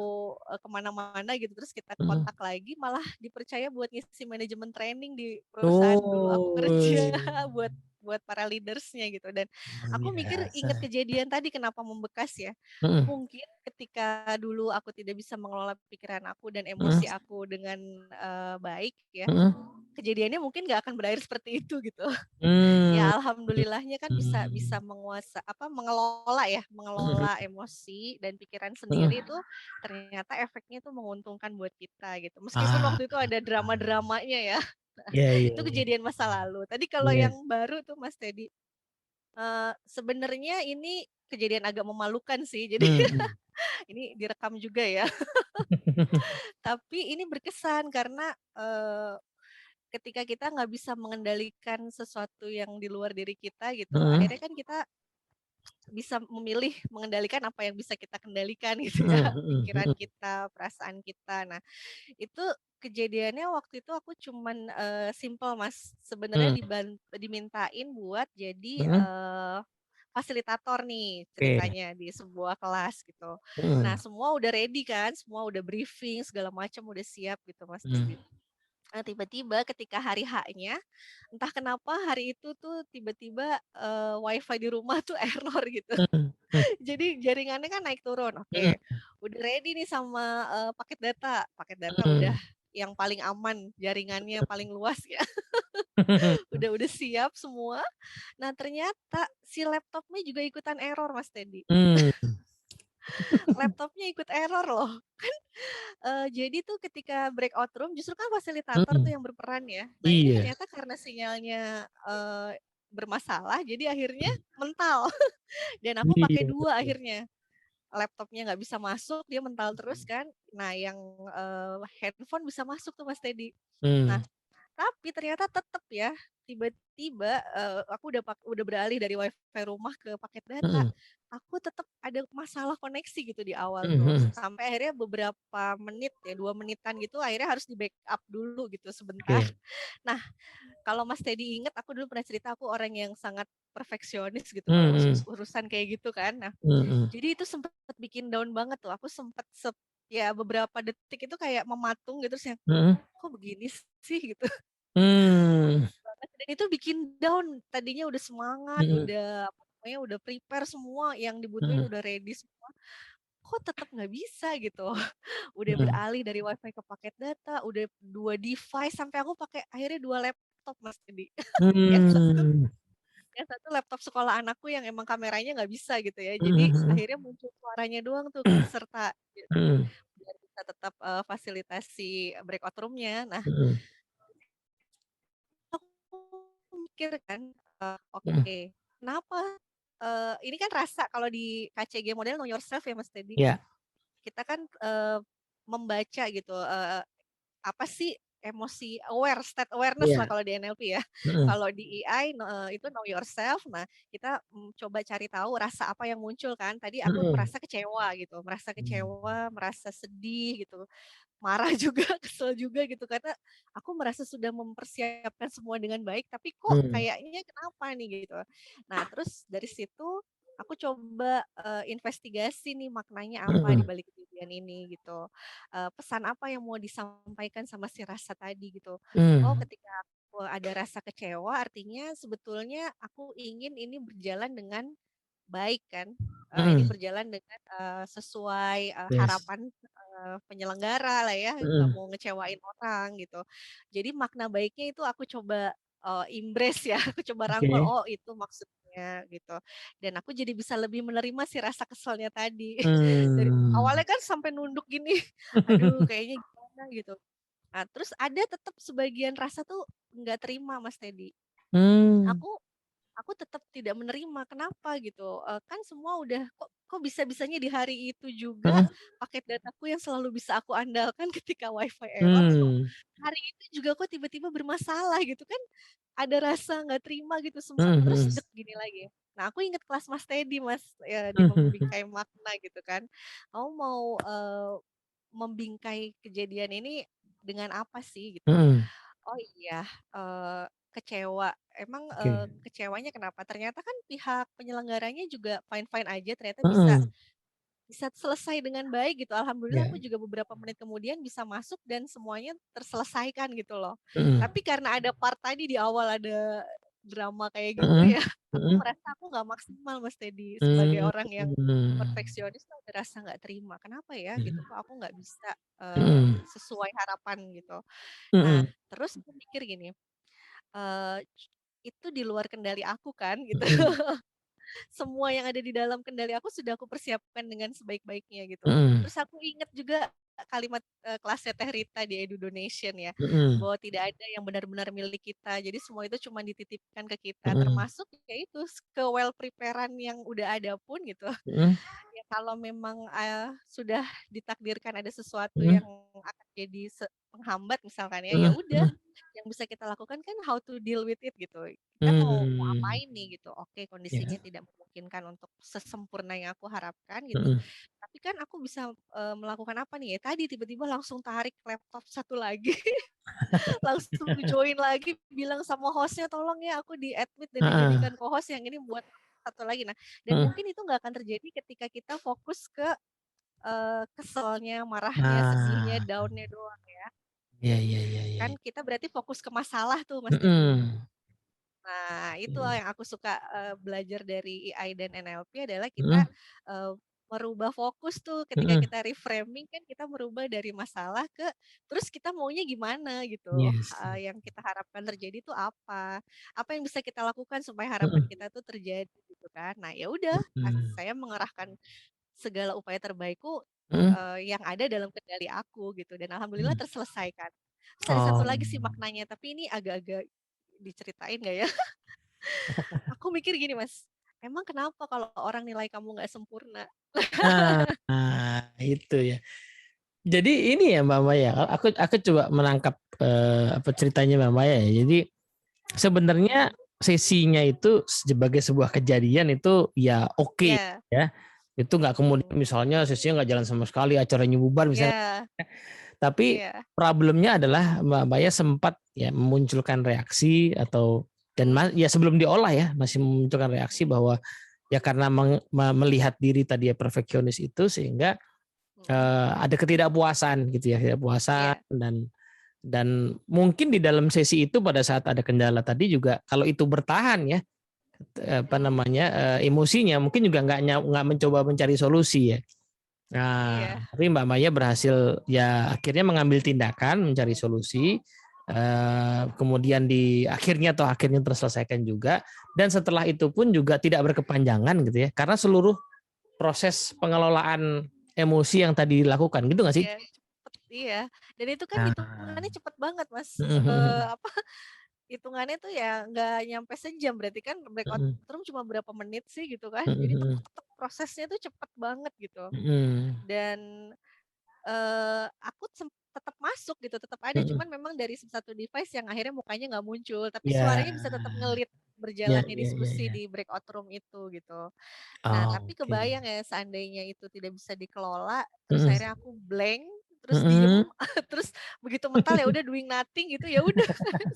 ke mana-mana gitu terus kita mhm. kontak lagi malah dipercaya buat ngisi manajemen training di perusahaan dulu aku kerja Oh, buat buat para leaders-nya gitu, dan luar aku mikir biasa. inget kejadian tadi kenapa membekas ya. Mhm, Mungkin ketika dulu aku tidak bisa mengelola pikiran aku dan emosi mhm, aku dengan, baik ya, mhm, kejadiannya mungkin nggak akan berakhir seperti itu gitu. mmm, Ya alhamdulillahnya kan bisa bisa mhm, mengelola ya, mhm, mengelola emosi dan pikiran sendiri mhm. itu ternyata efeknya itu menguntungkan buat kita gitu. Meskipun Ah, waktu itu ada drama-dramanya ya, iya iya itu iya, kejadian masa lalu. Tadi kalau iya, yang baru tuh Mas Teddy, sebenarnya ini kejadian agak memalukan sih. Jadi mhm. ini direkam juga ya. Tapi ini berkesan karena, ketika kita nggak bisa mengendalikan sesuatu yang di luar diri kita gitu, Mhm, akhirnya kan kita bisa memilih mengendalikan apa yang bisa kita kendalikan gitu ya, mhm, mhm, pikiran mhm, kita, perasaan kita. Nah, itu kejadiannya waktu itu aku cuman, simpel Mas, sebenarnya mmm, dimintain buat jadi, mhm, fasilitator nih oke, ceritanya di sebuah kelas gitu. Nah, mhm, semua udah ready kan, semua udah briefing segala macam udah siap gitu Mas mmm, Dedi. Nah, tiba-tiba ketika hari H-nya, entah kenapa hari itu tuh tiba-tiba, WiFi di rumah tuh error gitu. mhm, mhm, Jadi jaringannya kan naik turun, oke. mhm, Udah ready nih sama, paket data udah mhm, yang paling aman, jaringannya paling luas ya, mhm, udah siap semua. Nah ternyata si laptopnya juga ikutan error Mas Teddy. mmm, Laptopnya ikut error loh. Jadi tuh ketika breakout room justru kan fasilitator tuh mhm, yang berperan ya. Nah ini iya, ternyata karena sinyalnya, bermasalah jadi akhirnya mental dan aku pakai iya, 2 betul, akhirnya. Laptopnya nggak bisa masuk, dia mental terus kan. Nah yang, handphone bisa masuk tuh Mas Teddy. Nah, mmm, tapi ternyata tetep ya, tiba-tiba, aku udah beralih dari WiFi rumah ke paket data, mhm, aku tetep ada masalah koneksi gitu di awal mhm, tuh. mhm, Sampai akhirnya beberapa menit ya, 2 menitan gitu akhirnya harus di-backup dulu gitu sebentar. oke, Nah, kalau Mas Teddy inget aku dulu pernah cerita aku orang yang sangat perfeksionis gitu kalau mhm, urusan kayak gitu kan. Nah, mhm, jadi itu sempet bikin down banget tuh, aku sempet ya beberapa detik itu kayak mematung gitu, terus yang, mhm, "Kok begini sih?" Gitu. mmm, Banget, dan itu bikin down, tadinya udah semangat, mhm, udah apa namanya, udah prepare semua yang dibutuhin mhm, udah ready semua, kok tetep nggak bisa gitu. Udah mhm, beralih dari WiFi ke paket data, udah 2 device, sampai aku pakai akhirnya 2 laptop Mas jadi. Yang satu mmm, yang satu laptop sekolah anakku yang emang kameranya nggak bisa gitu ya, mhm, jadi mhm, akhirnya muncul suaranya doang tuh ke peserta gitu, mhm, biar bisa tetap, fasilitasi breakout room-nya. Nah, mhm, aku mikir kan, mhm, oke, kenapa, ini kan rasa kalau di KCG model know yourself ya Mas Teddy, iya, kita kan, membaca gitu, apa sih emosi aware, state awareness lah Iya. kalau di NLP ya. Mhm. Kalau di EI itu know yourself. Nah, kita coba cari tahu rasa apa yang muncul kan. Tadi aku Mhm. merasa Mmm. kecewa, merasa sedih gitu, marah juga, kesel juga gitu karena aku merasa sudah mempersiapkan semua dengan baik, tapi kok Mmm. kayaknya kenapa nih gitu. Nah, terus dari situ aku coba investigasi nih maknanya apa di Mhm. balik kejadian ini gitu. Pesan apa yang mau disampaikan sama si rasa tadi gitu. Oh, Mmm. ketika aku ada rasa kecewa artinya sebetulnya aku ingin ini berjalan dengan baik kan, ini Mhm. berjalan dengan, sesuai, Yes. harapan, penyelenggara lah ya, nggak Mhm. mau ngecewain orang gitu. Jadi makna baiknya itu aku coba, embrace ya, aku coba rangkul, Oke. oh itu maksudnya gitu. Dan aku jadi bisa lebih menerima si rasa keselnya tadi. Dari Mmm. awalnya kan sampai nunduk gini, aduh kayaknya gimana gitu. Nah terus ada tetap sebagian rasa tuh nggak terima Mas Teddy. Mmm. Aku Aku tetap tidak menerima, kenapa gitu, kan semua udah kok bisa-bisanya di hari itu juga Heeh. paket dataku yang selalu bisa aku andalkan ketika WiFi error, kok Mmm. hari itu juga kok tiba-tiba bermasalah gitu kan, ada rasa nggak terima gitu semua, Mhm terus mhm. dek gini lagi. Nah aku inget kelas Mas Teddy Mas, di membingkai makna gitu kan, kamu mau, membingkai kejadian ini dengan apa sih gitu. Mhm. Oh iya, kecewa. Emang, Oke. kecewanya kenapa? Ternyata kan pihak penyelenggaranya juga fine-fine aja, ternyata bisa Mhm. bisa selesai dengan baik gitu. Alhamdulillah Iya. aku juga beberapa menit kemudian bisa masuk dan semuanya terselesaikan gitu loh. Mhm. Tapi karena ada part tadi di awal ada drama kayak gitu Mhm. ya, aku Mhm. merasa aku nggak maksimal Mas Teddy, sebagai orang yang Mmm. perfeksionis tuh ada rasa nggak terima, kenapa ya gitu, Iya. kok aku nggak bisa, Mhm. sesuai harapan gitu. Nah, Mhm. terus aku mikir gini, eee, itu di luar kendali aku kan gitu. Mhm. Semua yang ada di dalam kendali aku sudah aku persiapkan dengan sebaik-baiknya gitu. Mhm. Terus aku ingat juga kalimat, kelasnya Teh Rita di Edu Donation ya, Mhm. bahwa tidak ada yang benar-benar milik kita. Jadi semua itu cuma dititipkan ke kita, Mhm. termasuk ya itu ke-well prepare-an yang udah ada pun gitu. Mhm. Ya kalau memang, sudah ditakdirkan ada sesuatu Mhm. yang akan jadi penghambat misalkan ya, ya Mhm. udah, Mhm. yang bisa kita lakukan kan how to deal with it gitu. Kita mau Mmm. apain nih gitu, oke kondisinya Iya. tidak memungkinkan untuk sesempurna yang aku harapkan gitu, Mhm. tapi kan aku bisa, melakukan apa nih, ya tadi tiba-tiba langsung tarik laptop satu lagi, langsung join lagi, bilang sama host-nya, "Tolong ya aku di-admit dan Heeh. dijadikan co-host yang ini buat satu lagi." Nah, dan Mhm. mungkin itu nggak akan terjadi ketika kita fokus ke, keselnya, marahnya, sedihnya, Nah. down-nya doang ya. Iya iya iya iya Kan iya. kita berarti fokus ke masalah tuh Mas Teddy. Mhm. Nah, itu Mhm. yang aku suka, belajar dari AI dan NLP adalah kita, Mhm. eee, merubah fokus tuh ketika Mhm. kita reframing kan kita merubah dari masalah ke terus kita maunya gimana gitu, Yes. yang kita harapkan terjadi itu apa, apa yang bisa kita lakukan supaya harapan Mhm. kita tuh terjadi gitu kan. Nah, ya udah, Mhm. saya mengerahkan segala upaya terbaikku, Mhm. yang ada dalam kendali aku gitu dan alhamdulillah Mhm. terselesaikan. Terus ada satu Oh. lagi sih maknanya, tapi ini agak-agak diceritain nggak ya? Aku mikir gini Mas, emang kenapa kalau orang nilai kamu nggak sempurna? Nah, itu ya. Jadi ini ya Mbak Maya, aku coba menangkap, apa ceritanya Mbak Maya ya. Jadi sebenarnya Mhm, sesinya itu sebagai sebuah kejadian itu ya oke iya, ya. Itu nggak kemudian mhm, misalnya sesinya nggak jalan sama sekali, acaranya bubar misalnya. iya Tapi iya, problemnya adalah Mbak Maya sempat ya memunculkan reaksi atau dan mhm, ya sebelum diolah ya masih memunculkan reaksi mhm, bahwa ya karena melihat diri tadi ya perfeksionis itu sehingga mhm, ada ketidakpuasan gitu ya, ketidakpuasan iya dan mungkin di dalam sesi itu pada saat ada kendala tadi juga kalau itu bertahan ya, apa mhm, namanya, emosinya mungkin juga nggak mencoba mencari solusi ya. Nah, iya, tapi Mbak Maya berhasil ya akhirnya mengambil tindakan mencari solusi, kemudian akhirnya terselesaikan juga dan setelah itu pun juga tidak berkepanjangan gitu ya, karena seluruh proses pengelolaan emosi yang tadi dilakukan gitu nggak sih? iya, cepet, iya, dan itu kan Nah. hitungannya cepet banget Mas, Mhm mhm apa, hitungannya tuh ya nggak nyampe sejam, berarti kan breakout mhm. room cuma berapa menit sih gitu kan, Mhm jadi tek mhm. tek tek prosesnya tuh cepet banget gitu Mhm. dan aku tetap masuk gitu, tetap ada. Mhm. Cuman memang dari satu device yang akhirnya mukanya nggak muncul, tapi Ya. suaranya bisa tetap nge-lead Ya, berjalannya ya, ya, diskusi ya. di breakout room itu gitu. Nah, tapi Oke. kebayang ya seandainya itu tidak bisa dikelola, terus Mhm. akhirnya aku blank, terus diem, Mhm. terus begitu mental ya udah doing nothing gitu, ya udah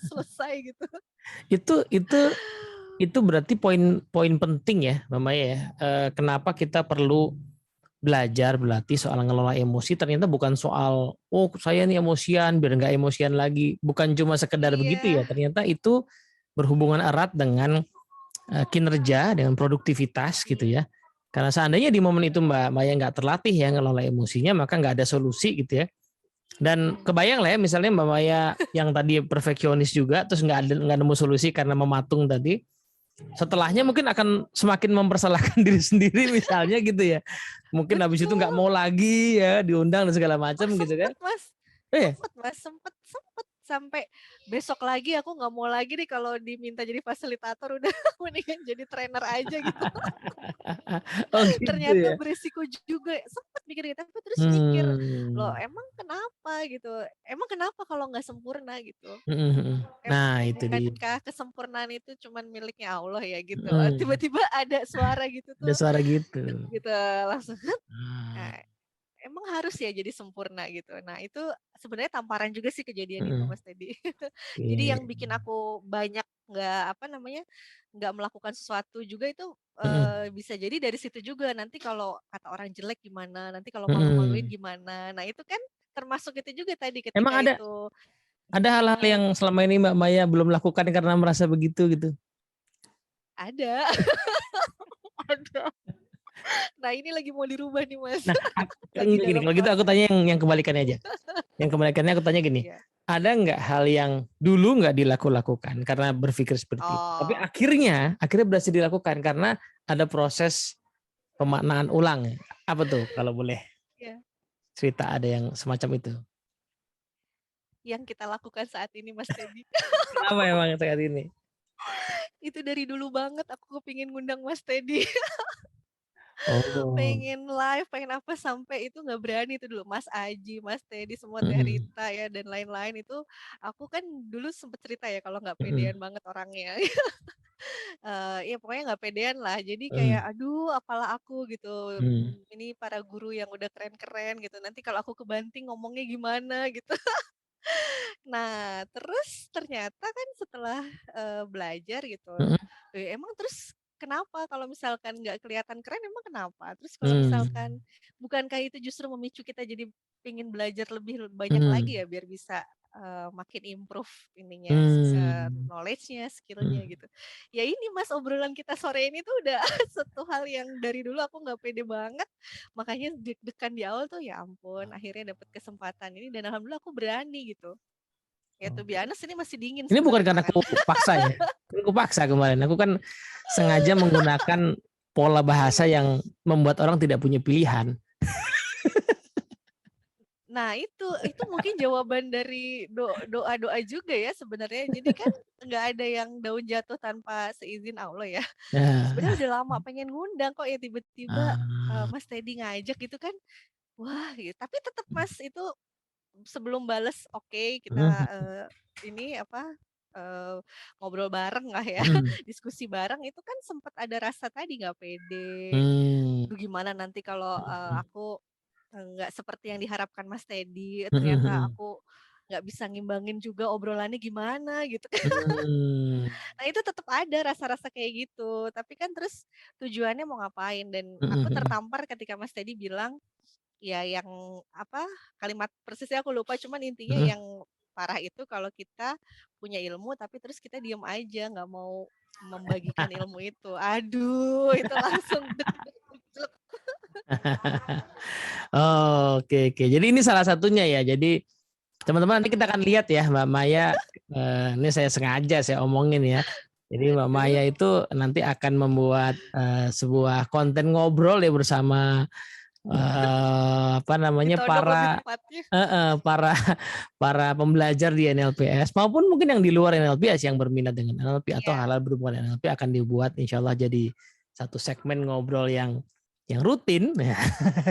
selesai gitu. Itu itu itu berarti poin penting ya, Mbak Maya ya. Kenapa kita perlu belajar berlatih soal ngelola emosi, ternyata bukan soal oh saya nih emosian biar nggak emosian lagi, bukan cuma sekedar begitu Iya. ya, ternyata itu berhubungan erat dengan kinerja, dengan produktivitas gitu ya. Karena seandainya di momen itu Mbak Maya nggak terlatih ya ngelola emosinya, maka nggak ada solusi gitu ya. Dan kebayang lah ya misalnya Mbak Maya yang tadi perfeksionis juga terus nggak nemu solusi karena mematung tadi, setelahnya mungkin akan semakin mempersalahkan diri sendiri misalnya gitu ya. Mungkin habis itu nggak Betul. mau lagi ya diundang dan segala macam Oh gitu kan. sempet Mas, Eh, sempet Mas, sempet sampai besok lagi aku nggak mau lagi nih kalau diminta jadi fasilitator, udah mendingan jadi trainer aja gitu. oh gitu Ternyata ya. beresiko juga, sempet mikir gitu, tapi terus mikir, loh Hmm. emang kenapa gitu, emang kenapa kalau nggak sempurna gitu, Mhm, mhm. Nah itu dia. bukankah kesempurnaan itu cuman miliknya Allah ya gitu. Mhm. Tiba-tiba ada suara gitu Ada tuh, suara gitu. deg gitu langsung, Hmm. nah, emang harus ya jadi sempurna gitu. Nah itu sebenarnya tamparan juga sih kejadian itu Mhm. Mas Teddy. Jadi Oke. yang bikin aku banyak nggak apa namanya, nggak melakukan sesuatu juga itu, Mhm. bisa jadi dari situ juga. Nanti kalau kata orang jelek gimana, nanti kalau malu-maluin Mhm. gimana. Nah itu kan termasuk itu juga tadi Emang ketika ada itu hal-hal mhm, yang selama ini Mbak Maya belum lakukan karena merasa begitu gitu? ada ada. Nah ini lagi mau dirubah nih Mas, Nah, lagi enggak gini, dalam kalau gitu aku proses. tanya yang kebalikannya aja. Yang kebalikannya aku tanya gini, Iya. ada nggak hal yang dulu nggak dilakukan karena berpikir seperti itu, tapi Oh, akhirnya berhasil dilakukan karena ada proses pemaknaan ulang? Apa tuh kalau boleh iya. cerita ada yang semacam itu? Yang kita lakukan saat ini Mas Teddy. Kenapa emang saat ini? Itu dari dulu banget aku kepingin ngundang Mas Teddy, Oh. pengen live, pengen apa, sampai itu nggak berani itu dulu, Mas Aji, Mas Teddy, semua Teh Mhm, Rita ya dan lain-lain itu, aku kan dulu sempet cerita ya kalau nggak mhm, pedean banget orangnya. Ya pokoknya nggak pedean lah, jadi kayak, mhm, aduh apalah aku gitu, mhm, ini para guru yang udah keren-keren gitu, nanti kalau aku kebanting ngomongnya gimana gitu. Nah, terus ternyata kan setelah, belajar gitu, mhm, emang terus kenapa kalau misalkan nggak kelihatan keren emang kenapa? Terus kalau mhm, misalkan bukankah itu justru memicu kita jadi pengen belajar lebih banyak lagi mhm, ya biar bisa, makin improve ininya, mhm, knowledge-nya, skill-nya mhm. gitu. Ya ini Mas, obrolan kita sore ini tuh udah satu hal yang dari dulu aku nggak pede banget, makanya deg-degan di awal tuh ya ampun akhirnya dapet kesempatan ini dan alhamdulillah aku berani gitu. Ya to be Oke. honest ini masih dingin Ini bukan sebenarnya karena tangan. aku paksa ya, ini aku paksa kemarin, aku kan sengaja menggunakan pola bahasa yang membuat orang tidak punya pilihan. Nah itu mungkin jawaban dari doa-doa juga ya sebenarnya. Jadi kan nggak ada yang daun jatuh tanpa seizin Allah ya. Sebenarnya Nah, udah lama pengen ngundang kok ya tiba-tiba, ah, Mas Teddy ngajak gitu kan, wah gitu. Tapi tetep Mas itu sebelum bales oke kita, mhm, ini apa, eee, ngobrol bareng lah ya, mhm, diskusi bareng itu kan sempet ada rasa tadi nggak pede, mmm, aduh gimana nanti kalau, mhm, aku, nggak seperti yang diharapkan Mas Teddy, mhm, ternyata mhm, aku nggak bisa ngimbangin juga obrolannya gimana gitu kan. mmm, Nah itu tetep ada rasa-rasa kayak gitu, tapi kan terus tujuannya mau ngapain dan mhm, aku mhm, tertampar ketika Mas Teddy bilang, ya yang apa, kalimat persisnya aku lupa cuman intinya mhm. yang parah itu kalau kita punya ilmu tapi terus kita diem aja nggak mau membagikan ilmu itu. Aduh itu langsung deg deg deg deg. Oh, oke, oke. Jadi ini salah satunya ya. Jadi teman-teman nanti kita akan lihat ya Mbak Maya, ini saya sengaja saya omongin ya. Jadi Mbak Maya Aduh, itu nanti akan membuat sebuah konten ngobrol ya bersama apa namanya ditodong lebih para tepatnya. para para pembelajar di NLPS maupun mungkin yang di luar NLPS yang berminat dengan NLP atau Iya, hal-hal berhubungan dengan NLP akan dibuat insya Allah jadi satu segmen ngobrol yang yang rutin ya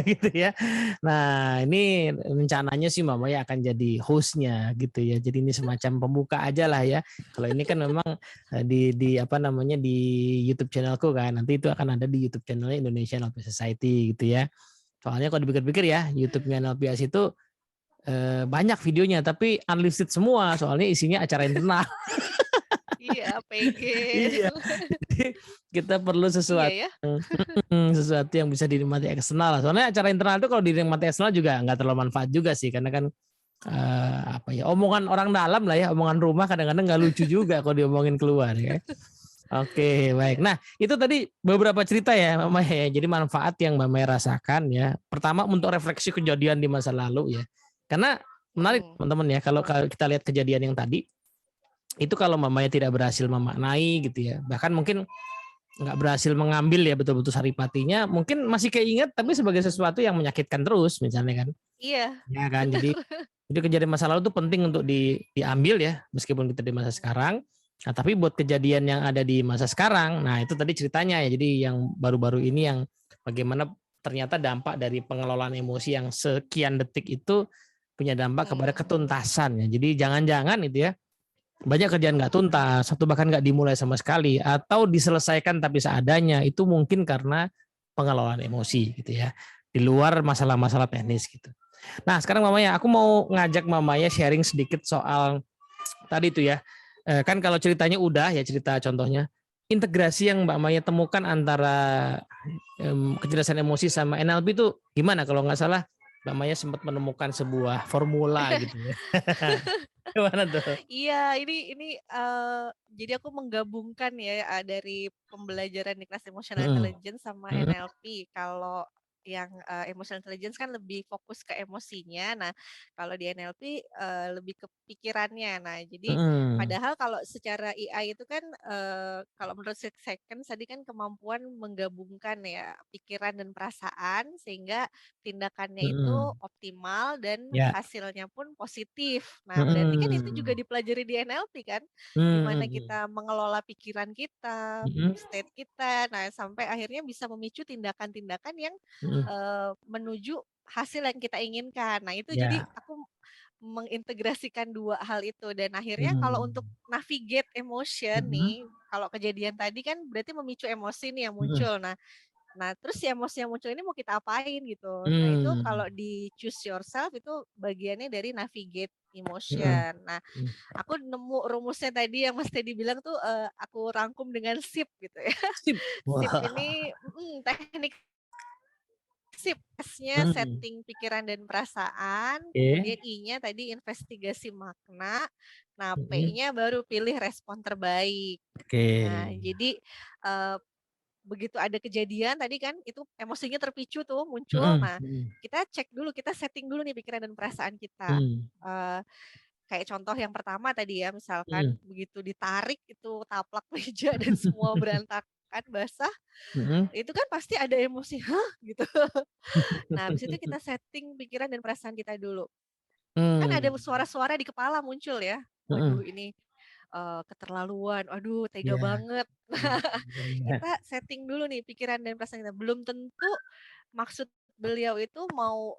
gitu ya. Nah, ini rencananya sih Mama ya akan jadi hostnya gitu ya. Jadi ini semacam pembuka aja lah ya. Kalau ini kan memang di apa namanya di YouTube channelku kan. Nanti itu akan ada di YouTube channelnya Indonesian NLP Society gitu ya. Soalnya kalau dipikir-pikir ya, YouTube-nya NLPS itu banyak videonya tapi unlisted semua. Soalnya isinya acara internal. Iya, PG. Iya. Jadi kita perlu Iya sesuatu ya. sesuatu yang bisa dinikmati eksternal lah. Soalnya acara internal itu kalau dinikmati eksternal juga nggak terlalu manfaat juga sih, karena kan apa ya, omongan orang dalam lah ya, omongan rumah kadang-kadang nggak lucu juga kalau diomongin keluar ya. Oke, baik. Iya. Nah, itu tadi beberapa cerita ya, Mama ya. Jadi manfaat yang Mama rasakan ya. Pertama untuk refleksi kejadian di masa lalu ya. Karena menarik teman-teman ya, kalau kita lihat kejadian yang tadi, itu kalau Mamanya tidak berhasil memaknai gitu ya. Bahkan mungkin nggak berhasil mengambil ya betul-betul saripatinya, mungkin masih keinget tapi sebagai sesuatu yang menyakitkan terus misalnya kan. Iya, Ya kan, benar. jadi kejadian masa lalu itu penting untuk diambil ya, meskipun kita di masa sekarang. Nah, tapi buat kejadian yang ada di masa sekarang, nah itu tadi ceritanya ya. Jadi yang baru-baru ini yang bagaimana ternyata dampak dari pengelolaan emosi yang sekian detik itu punya dampak kepada ketuntasan ya. Jadi jangan-jangan itu ya banyak kerjaan nggak tuntas, atau bahkan nggak dimulai sama sekali, atau diselesaikan tapi seadanya, itu mungkin karena pengelolaan emosi gitu ya, di luar masalah-masalah teknis gitu. Nah sekarang Mamanya, aku mau ngajak Mamanya sharing sedikit soal tadi itu ya, kan kalau ceritanya udah ya, cerita contohnya, integrasi yang Mbak Maya temukan antara kecerdasan emosi sama NLP itu gimana? Kalau nggak salah Mbak Maya sempat menemukan sebuah formula gitu ya. Gimana tuh? Iya, jadi aku menggabungkan ya, dari pembelajaran di kelas Emotional Mm-mm. Intelligence sama Mm-mm. NLP. Kalau yang, Emotional Intelligence kan lebih fokus ke emosinya. Nah, kalau di NLP, lebih ke pikirannya. Nah, jadi Mm-mm. padahal kalau secara AI itu kan, kalau menurut Six Seconds tadi kan kemampuan menggabungkan ya pikiran dan perasaan sehingga tindakannya itu Mm-mm. optimal dan Ya. hasilnya pun positif. Nah, berarti kan itu juga Mm-mm. dipelajari di NLP kan, gimana Mm-mm. kita mengelola pikiran kita, Mm-mm. state kita, nah sampai akhirnya bisa memicu tindakan-tindakan yang Mm-mm. menuju hasil yang kita inginkan. Nah, itu jadi Ya. aku mengintegrasikan dua hal itu dan akhirnya kalau Mm. untuk navigate emotion Mm-mm. nih, kalau kejadian tadi kan berarti memicu emosi nih yang Mm-mm. muncul. Nah, terus si emosi yang muncul ini mau kita apain gitu. Nah, itu Mm. kalau di choose yourself itu bagiannya dari navigate Mm-mm. emotion. Nah, Mm. aku nemu rumusnya tadi yang Mas Teddy bilang tuh aku rangkum dengan SIP gitu ya. Sip. SIP Wah. ini teknik SIP. S-nya Mm. setting pikiran dan perasaan, Oke. kemudian I-nya tadi investigasi makna, nah Mm-mm. P-nya baru pilih respon terbaik. Oke. Nah, jadi eh, begitu ada kejadian tadi kan itu emosinya terpicu tuh muncul. Mm-mm. Nah, Mm. kita cek dulu, kita setting dulu nih pikiran dan perasaan kita. Mm. Eh, Kayak contoh yang pertama tadi ya, misalkan Mm. begitu ditarik itu taplak meja dan semua berantakan basah, Mm. itu kan pasti ada emosi, hah gitu. Nah, habis itu kita setting pikiran dan perasaan kita dulu. Kan ada Mm. suara-suara di kepala muncul ya. Waduh Mm. ini keterlaluan, aduh tega Ya. banget. Mm. Ya. Kita setting dulu nih pikiran dan perasaan kita. Belum tentu maksud beliau itu mau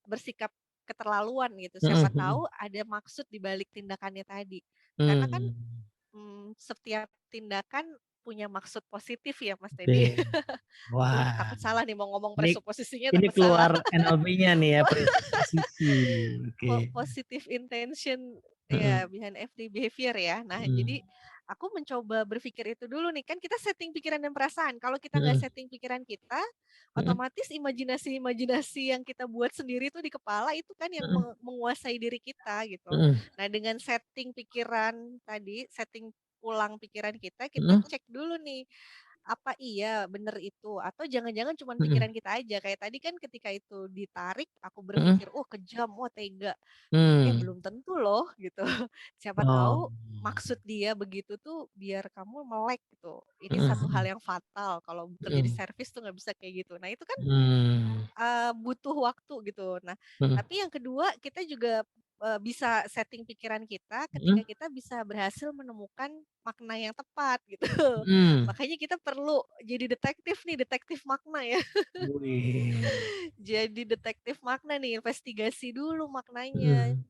bersikap keterlaluan gitu. Siapa Mm. tahu ada maksud di balik tindakannya tadi. Karena kan Mm. setiap tindakan punya maksud positif ya Mas Teddy. Oke. Aku Wah, takut salah nih mau ngomong ini presuposisinya ini takut salah. keluar NLP-nya nih ya, presisi. Oke. Positive intention ya Mm. behind every behavior ya. Nah, Mm. jadi aku mencoba berpikir itu dulu nih. Kan kita setting pikiran dan perasaan. Kalau kita nggak Mm. setting pikiran kita, Mm. otomatis imajinasi-imajinasi yang kita buat sendiri itu di kepala itu kan yang Mm. menguasai diri kita gitu. Mm. Nah, dengan setting pikiran tadi, setting ulang pikiran kita Mm. cek dulu nih apa iya bener itu atau jangan-jangan cuman Mm. pikiran kita aja kayak tadi kan ketika itu ditarik aku Mm. berpikir oh kejam oh tega Mm. belum tentu loh gitu siapa Oh. tahu maksud dia begitu tuh biar kamu melek gitu ini satu hal Mm. yang fatal kalau bekerja di Mm. servis tuh nggak bisa kayak gitu nah itu kan Mm. butuh waktu gitu nah Mm. tapi yang kedua kita juga bisa setting pikiran kita ketika Mhm. kita bisa berhasil menemukan makna yang tepat gitu. Mhm. Makanya kita perlu jadi detektif nih, detektif makna ya. Wih. Jadi detektif makna nih, investigasi dulu maknanya. Mhm.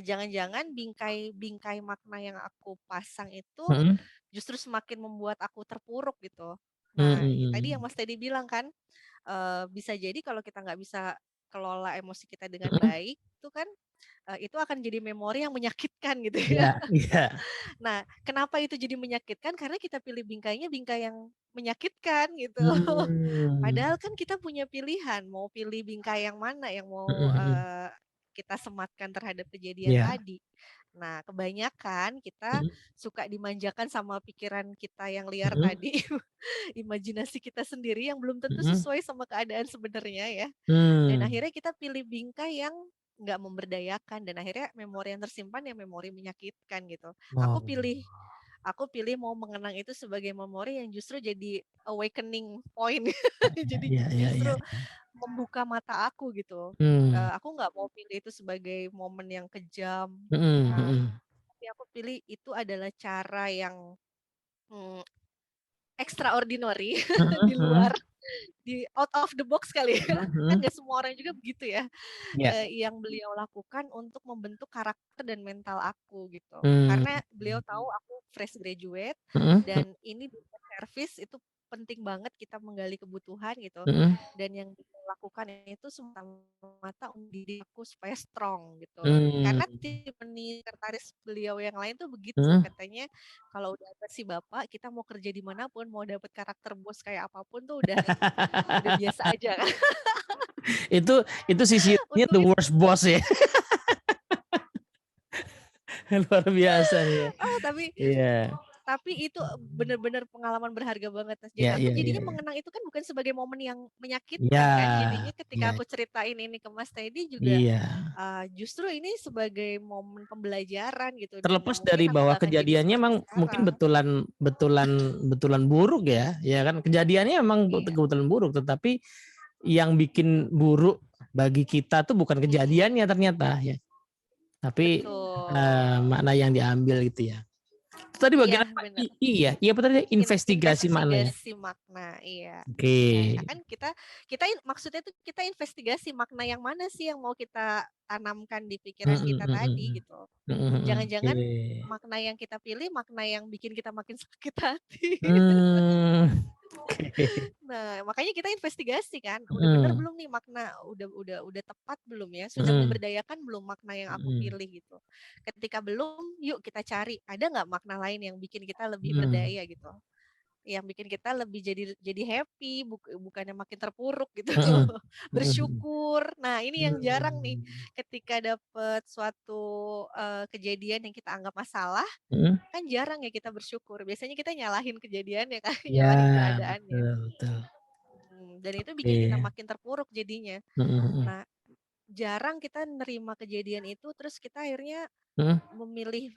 Jangan-jangan bingkai-bingkai makna yang aku pasang itu Mhm. justru semakin membuat aku terpuruk gitu. Nah, tadi yang Mhm. Mas Teddy bilang kan, bisa jadi kalau kita nggak bisa kelola emosi kita dengan Mhm. baik, itu kan, itu akan jadi memori yang menyakitkan gitu ya. Iya, iya. Nah, kenapa itu jadi menyakitkan? Karena kita pilih bingkainya bingkai yang menyakitkan gitu. Mmm. Padahal kan kita punya pilihan, mau pilih bingkai yang mana yang Mhm, mau, mhm. kita sematkan terhadap kejadian Iya. tadi. Nah, kebanyakan kita Mhm. suka dimanjakan sama pikiran kita yang liar Mhm. tadi, imajinasi kita sendiri yang belum tentu Mhm. sesuai sama keadaan sebenarnya ya. Dan Mmm. akhirnya kita pilih bingkai yang nggak memberdayakan dan akhirnya memori yang tersimpan ya memori menyakitkan gitu. Aku Oh. pilih Aku pilih mau mengenang itu sebagai memori yang justru jadi awakening point. Jadi Iya, iya, iya. justru membuka mata aku gitu. Mmm. Aku nggak mau pilih itu sebagai momen yang kejam. Mhm, Nah, mhm. tapi aku pilih itu adalah cara yang mm, extraordinary Mhm, di luar, mhm. di out of the box kali ya. Mhm, Kan mhm. gak semua orang juga begitu ya. Iya. Yang beliau lakukan untuk membentuk karakter dan mental aku gitu. Mmm. Karena beliau tahu aku fresh graduate Mhm, mhm. dan ini dunia service itu penting banget kita menggali kebutuhan gitu. Mhm. Dan yang beliau lakukan itu semata-mata mendidik aku supaya strong gitu. Mmm. Karena Tiffany sekretaris beliau yang lain tuh begitu Mhm. katanya, kalau udah versi bapak kita mau kerja dimanapun mau dapet karakter bos kayak apapun tuh udah biasa aja kan. Itu sisinya the Untungnya worst boss ya. Luar biasa nih ya. oh Iya. tapi itu bener-bener pengalaman berharga banget, Mas. Iya, Jadi aku iya, iya, jadinya iya. mengenang itu kan bukan sebagai momen yang Iya. menyakitkan kan, jadinya ketika Iya, aku ceritain ini ke Mas Teddy juga, iya. justru ini sebagai momen pembelajaran gitu dan Terlepas mungkin dari aku bahwa nggak akan jadi kejadiannya seperti emang mungkin sekarang. betulan betulan betulan buruk ya, ya kan? Kejadiannya memang Iya, kebetulan buruk, tetapi yang bikin buruk bagi kita tuh bukan mhm, kejadiannya ternyata ya, tapi, betul. makna yang diambil gitu ya. Itu tadi Iya, bagian apa? bener. Iya, iya apa tadi? Investigasi makna ya? Investigasi makna, iya. Oke. Ya kan kita kita maksudnya tuh kita investigasi makna yang mana sih yang mau kita tanamkan di pikiran Mhm, kita tadi mhm. gitu. Mhm, mhm. Oke. Jangan-jangan makna yang kita pilih makna yang bikin kita makin sakit hati. Mmm, oke. Nah, makanya kita investigasi kan, udah bener Mhm, belum nih makna, udah tepat belum ya, sudah mhm, memberdayakan belum makna yang aku mhm, pilih gitu. Ketika belum, yuk kita cari ada nggak makna lain yang bikin kita lebih mhm, berdaya gitu, yang bikin kita lebih jadi happy, bukannya makin terpuruk gitu. mhm, mhm, Bersyukur. Nah, ini yang jarang nih mhm, ketika dapet suatu, kejadian yang kita anggap masalah, mhm. kan jarang ya kita bersyukur. Biasanya kita nyalahin kejadiannya kan, Iya, nyalahin keadaannya. betul, betul. Dan itu bikin kita Oke. makin terpuruk jadinya. Mhm, mhm. Nah, jarang kita nerima kejadian itu, terus kita akhirnya Mhm. memilih,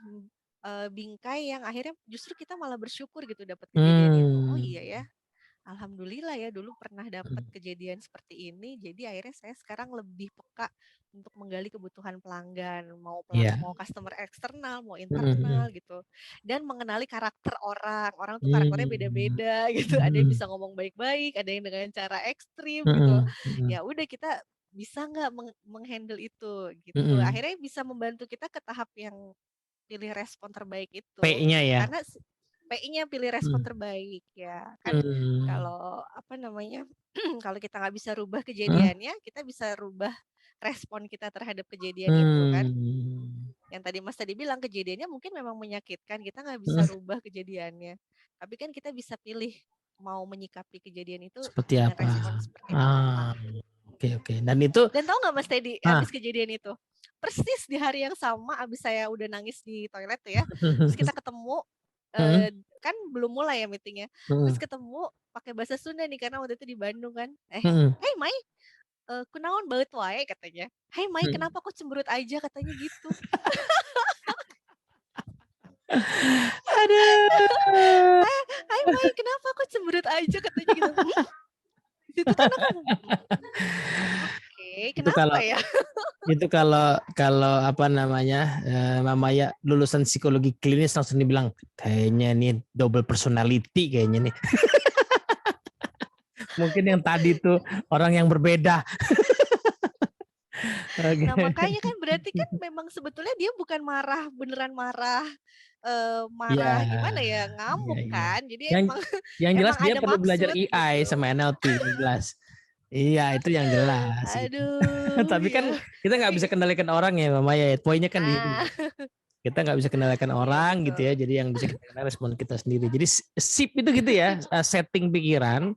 bingkai yang akhirnya justru kita malah bersyukur gitu dapat kejadian itu. Oh Mmm. iya ya, alhamdulillah ya dulu pernah dapat Mhm. kejadian seperti ini, jadi akhirnya saya sekarang lebih peka untuk menggali kebutuhan pelanggan, Iya. mau customer eksternal, mau Mhm, internal mhm. gitu. Dan mengenali karakter orang, orang tuh karakternya Mmm. beda-beda gitu. Ada yang Mhm. bisa ngomong baik-baik, ada yang dengan cara ekstrim gitu. Mhm, mhm. Ya udah kita bisa nggak menghandle itu gitu. Mhm. Akhirnya bisa membantu kita ke tahap yang pilih respon terbaik itu. P-nya ya? Karena PI-nya pilih respon Mmm. terbaik ya kan, Mmm. kalau apa namanya, kalau kita nggak bisa rubah Mhm. kejadiannya, kita bisa rubah respon kita terhadap kejadian itu kan. Mmm. Yang tadi Mas tadi bilang kejadiannya mungkin memang menyakitkan, kita nggak bisa Mhm. rubah kejadiannya. Tapi kan kita bisa pilih mau menyikapi kejadian itu Seperti dengan apa? respon seperti apa. Ah, oke, oke. Dan itu Dan tahu nggak Mas Teddy, ah. abis kejadian itu, persis di hari yang sama abis saya udah nangis di toilet tuh ya, terus kita ketemu, Mhm, kan belum mulai ya meeting-nya, terus mhm, ketemu pakai bahasa Sunda nih karena waktu itu di Bandung kan, mhm, "Hei Mai, kunaon baut wae," katanya. "Hei Mai, mhm. kenapa kok cemberut aja?" katanya gitu. Aduh. "Hai Mai, kenapa kok cemberut aja?" katanya gitu. "Hmm?" Di situ kan aku, "Oke, Itu kenapa kalau ya?" Itu kalau kalau apa namanya, Mama ya lulusan psikologi klinis langsung dibilang, kayaknya ini double personality kayaknya nih. Mungkin yang tadi tuh orang yang berbeda. Nah, Oke. makanya kan berarti kan memang sebetulnya dia bukan marah, beneran marah, Iya, marah gimana ya, iya, ngamuk iya. kan. Jadi Yang emang yang jelas emang dia ada perlu belajar maksud AI gitu. sama NLP, yang jelas. Iya, itu yang jelas gitu. Aduh, Tapi kan ya. kita nggak bisa Tapi kendalikan orang ya, Mama ya. Poinnya kan di situ. ah, Kita nggak bisa kendalikan iya orang gitu ya. betul. Jadi yang bisa kita kendalikan respon kita sendiri. Jadi sip itu gitu ya, setting pikiran.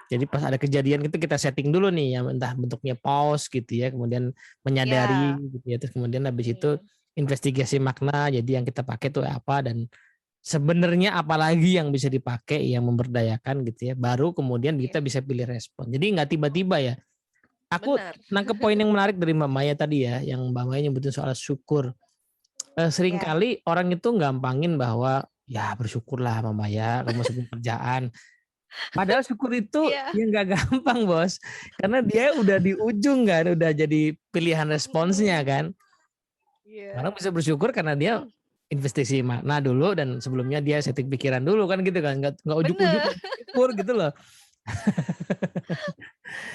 Jadi pas ada kejadian itu kita setting dulu nih, yang entah bentuknya pause gitu ya, kemudian menyadari Ya, gitu ya, terus kemudian habis itu hmm, investigasi makna. Jadi yang kita pakai itu apa dan sebenarnya apalagi yang bisa dipakai yang memberdayakan gitu ya. Baru kemudian iya, kita bisa pilih respon. Jadi nggak tiba-tiba ya. Aku benar. nangkep poin yang menarik dari Mbak Maya tadi ya, yang Mbak Maya nyebutin soal syukur. Ya, Seringkali orang itu gampangin bahwa ya bersyukurlah Mbak Maya, kamu masih punya kerjaan. Padahal syukur itu iya, ya nggak gampang bos, karena dia udah di ujung kan, udah jadi pilihan responsnya mm-mm, kan. Orang iya. bisa bersyukur karena dia investasi makna dulu dan sebelumnya dia setting pikiran dulu kan gitu kan, nggak ujuk-ujuk Bener. syukur gitu loh.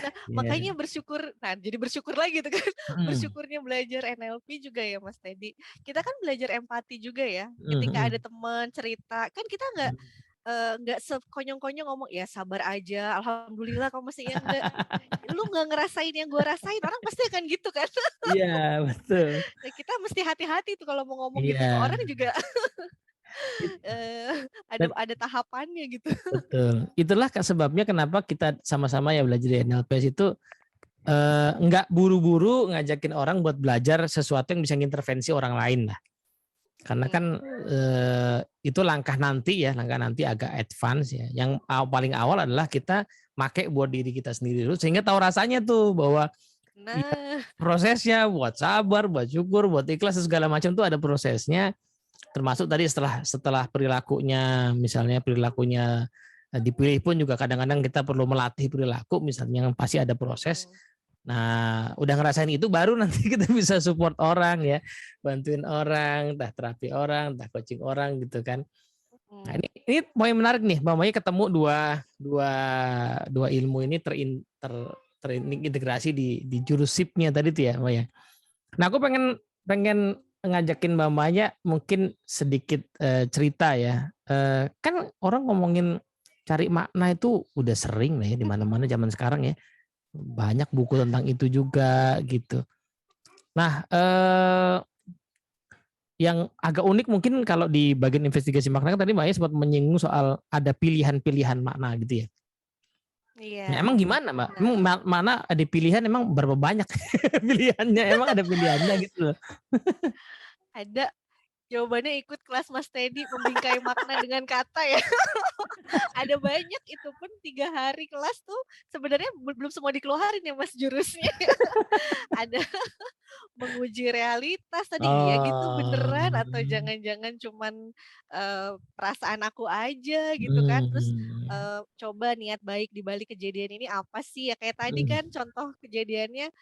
Nah, Iya. makanya bersyukur. Nah, jadi bersyukur lagi tuh kan. Mm, Bersyukurnya belajar NLP juga ya, Mas Teddy. Kita kan belajar empati juga ya. mm, Ketika ada mm. teman cerita, kan kita nggak sekonyong-konyong ngomong ya sabar aja, alhamdulillah kamu masih yang enggak. Lu nggak ngerasain yang gue rasain, orang pasti akan gitu kan. Iya betul. Nah, kita mesti hati-hati tuh kalau mau ngomong gitu ke Iya. orang juga It- dan ada tahapannya gitu. betul. Itulah sebabnya kenapa kita sama-sama ya belajar di NLP itu nggak buru-buru ngajakin orang buat belajar sesuatu yang bisa ngintervensi orang lain lah. Karena Hmm, kan itu langkah nanti agak advance ya. Yang paling awal adalah kita make buat diri kita sendiri dulu sehingga tahu rasanya tuh bahwa ya, nah, prosesnya buat sabar, buat syukur, buat ikhlas segala macam tuh ada prosesnya. Termasuk tadi setelah perilakunya, misalnya perilakunya dipilih pun juga kadang-kadang kita perlu melatih perilaku misalnya yang pasti ada proses. mm, Nah, udah ngerasain itu baru nanti kita bisa support orang ya, bantuin orang, entah terapi orang, entah coaching orang gitu kan. Nah, mm. ini poin menarik nih, mamanya ketemu dua dua dua ilmu ini terintegrasi di jurusipnya tadi tuh ya, Maya. Nah, aku pengen pengen ngajakin Mbak Maya mungkin sedikit cerita ya. Kan orang ngomongin cari makna itu udah sering lah ya di mana-mana zaman sekarang ya. Banyak buku tentang itu juga gitu. Nah, yang agak unik mungkin kalau di bagian investigasi makna kan tadi Mbak Aya sempat menyinggung soal ada pilihan-pilihan makna gitu ya. Nah, Iya, emang gimana Mbak? benar. Emang mana ada pilihan emang berapa banyak pilihannya? Emang ada pilihannya gitu loh. Ada. Jawabannya ikut kelas Mas Teddy, membingkai makna dengan kata ya. Ada banyak, itu pun 3 hari kelas tuh sebenarnya belum semua dikeluarin ya Mas jurusnya. Ada menguji realitas tadi, iya gitu Oh. beneran atau jangan-jangan cuman, perasaan aku aja gitu kan. Terus, Hmm. coba niat baik di balik kejadian ini apa sih, ya kayak tadi Hmm. kan contoh kejadiannya,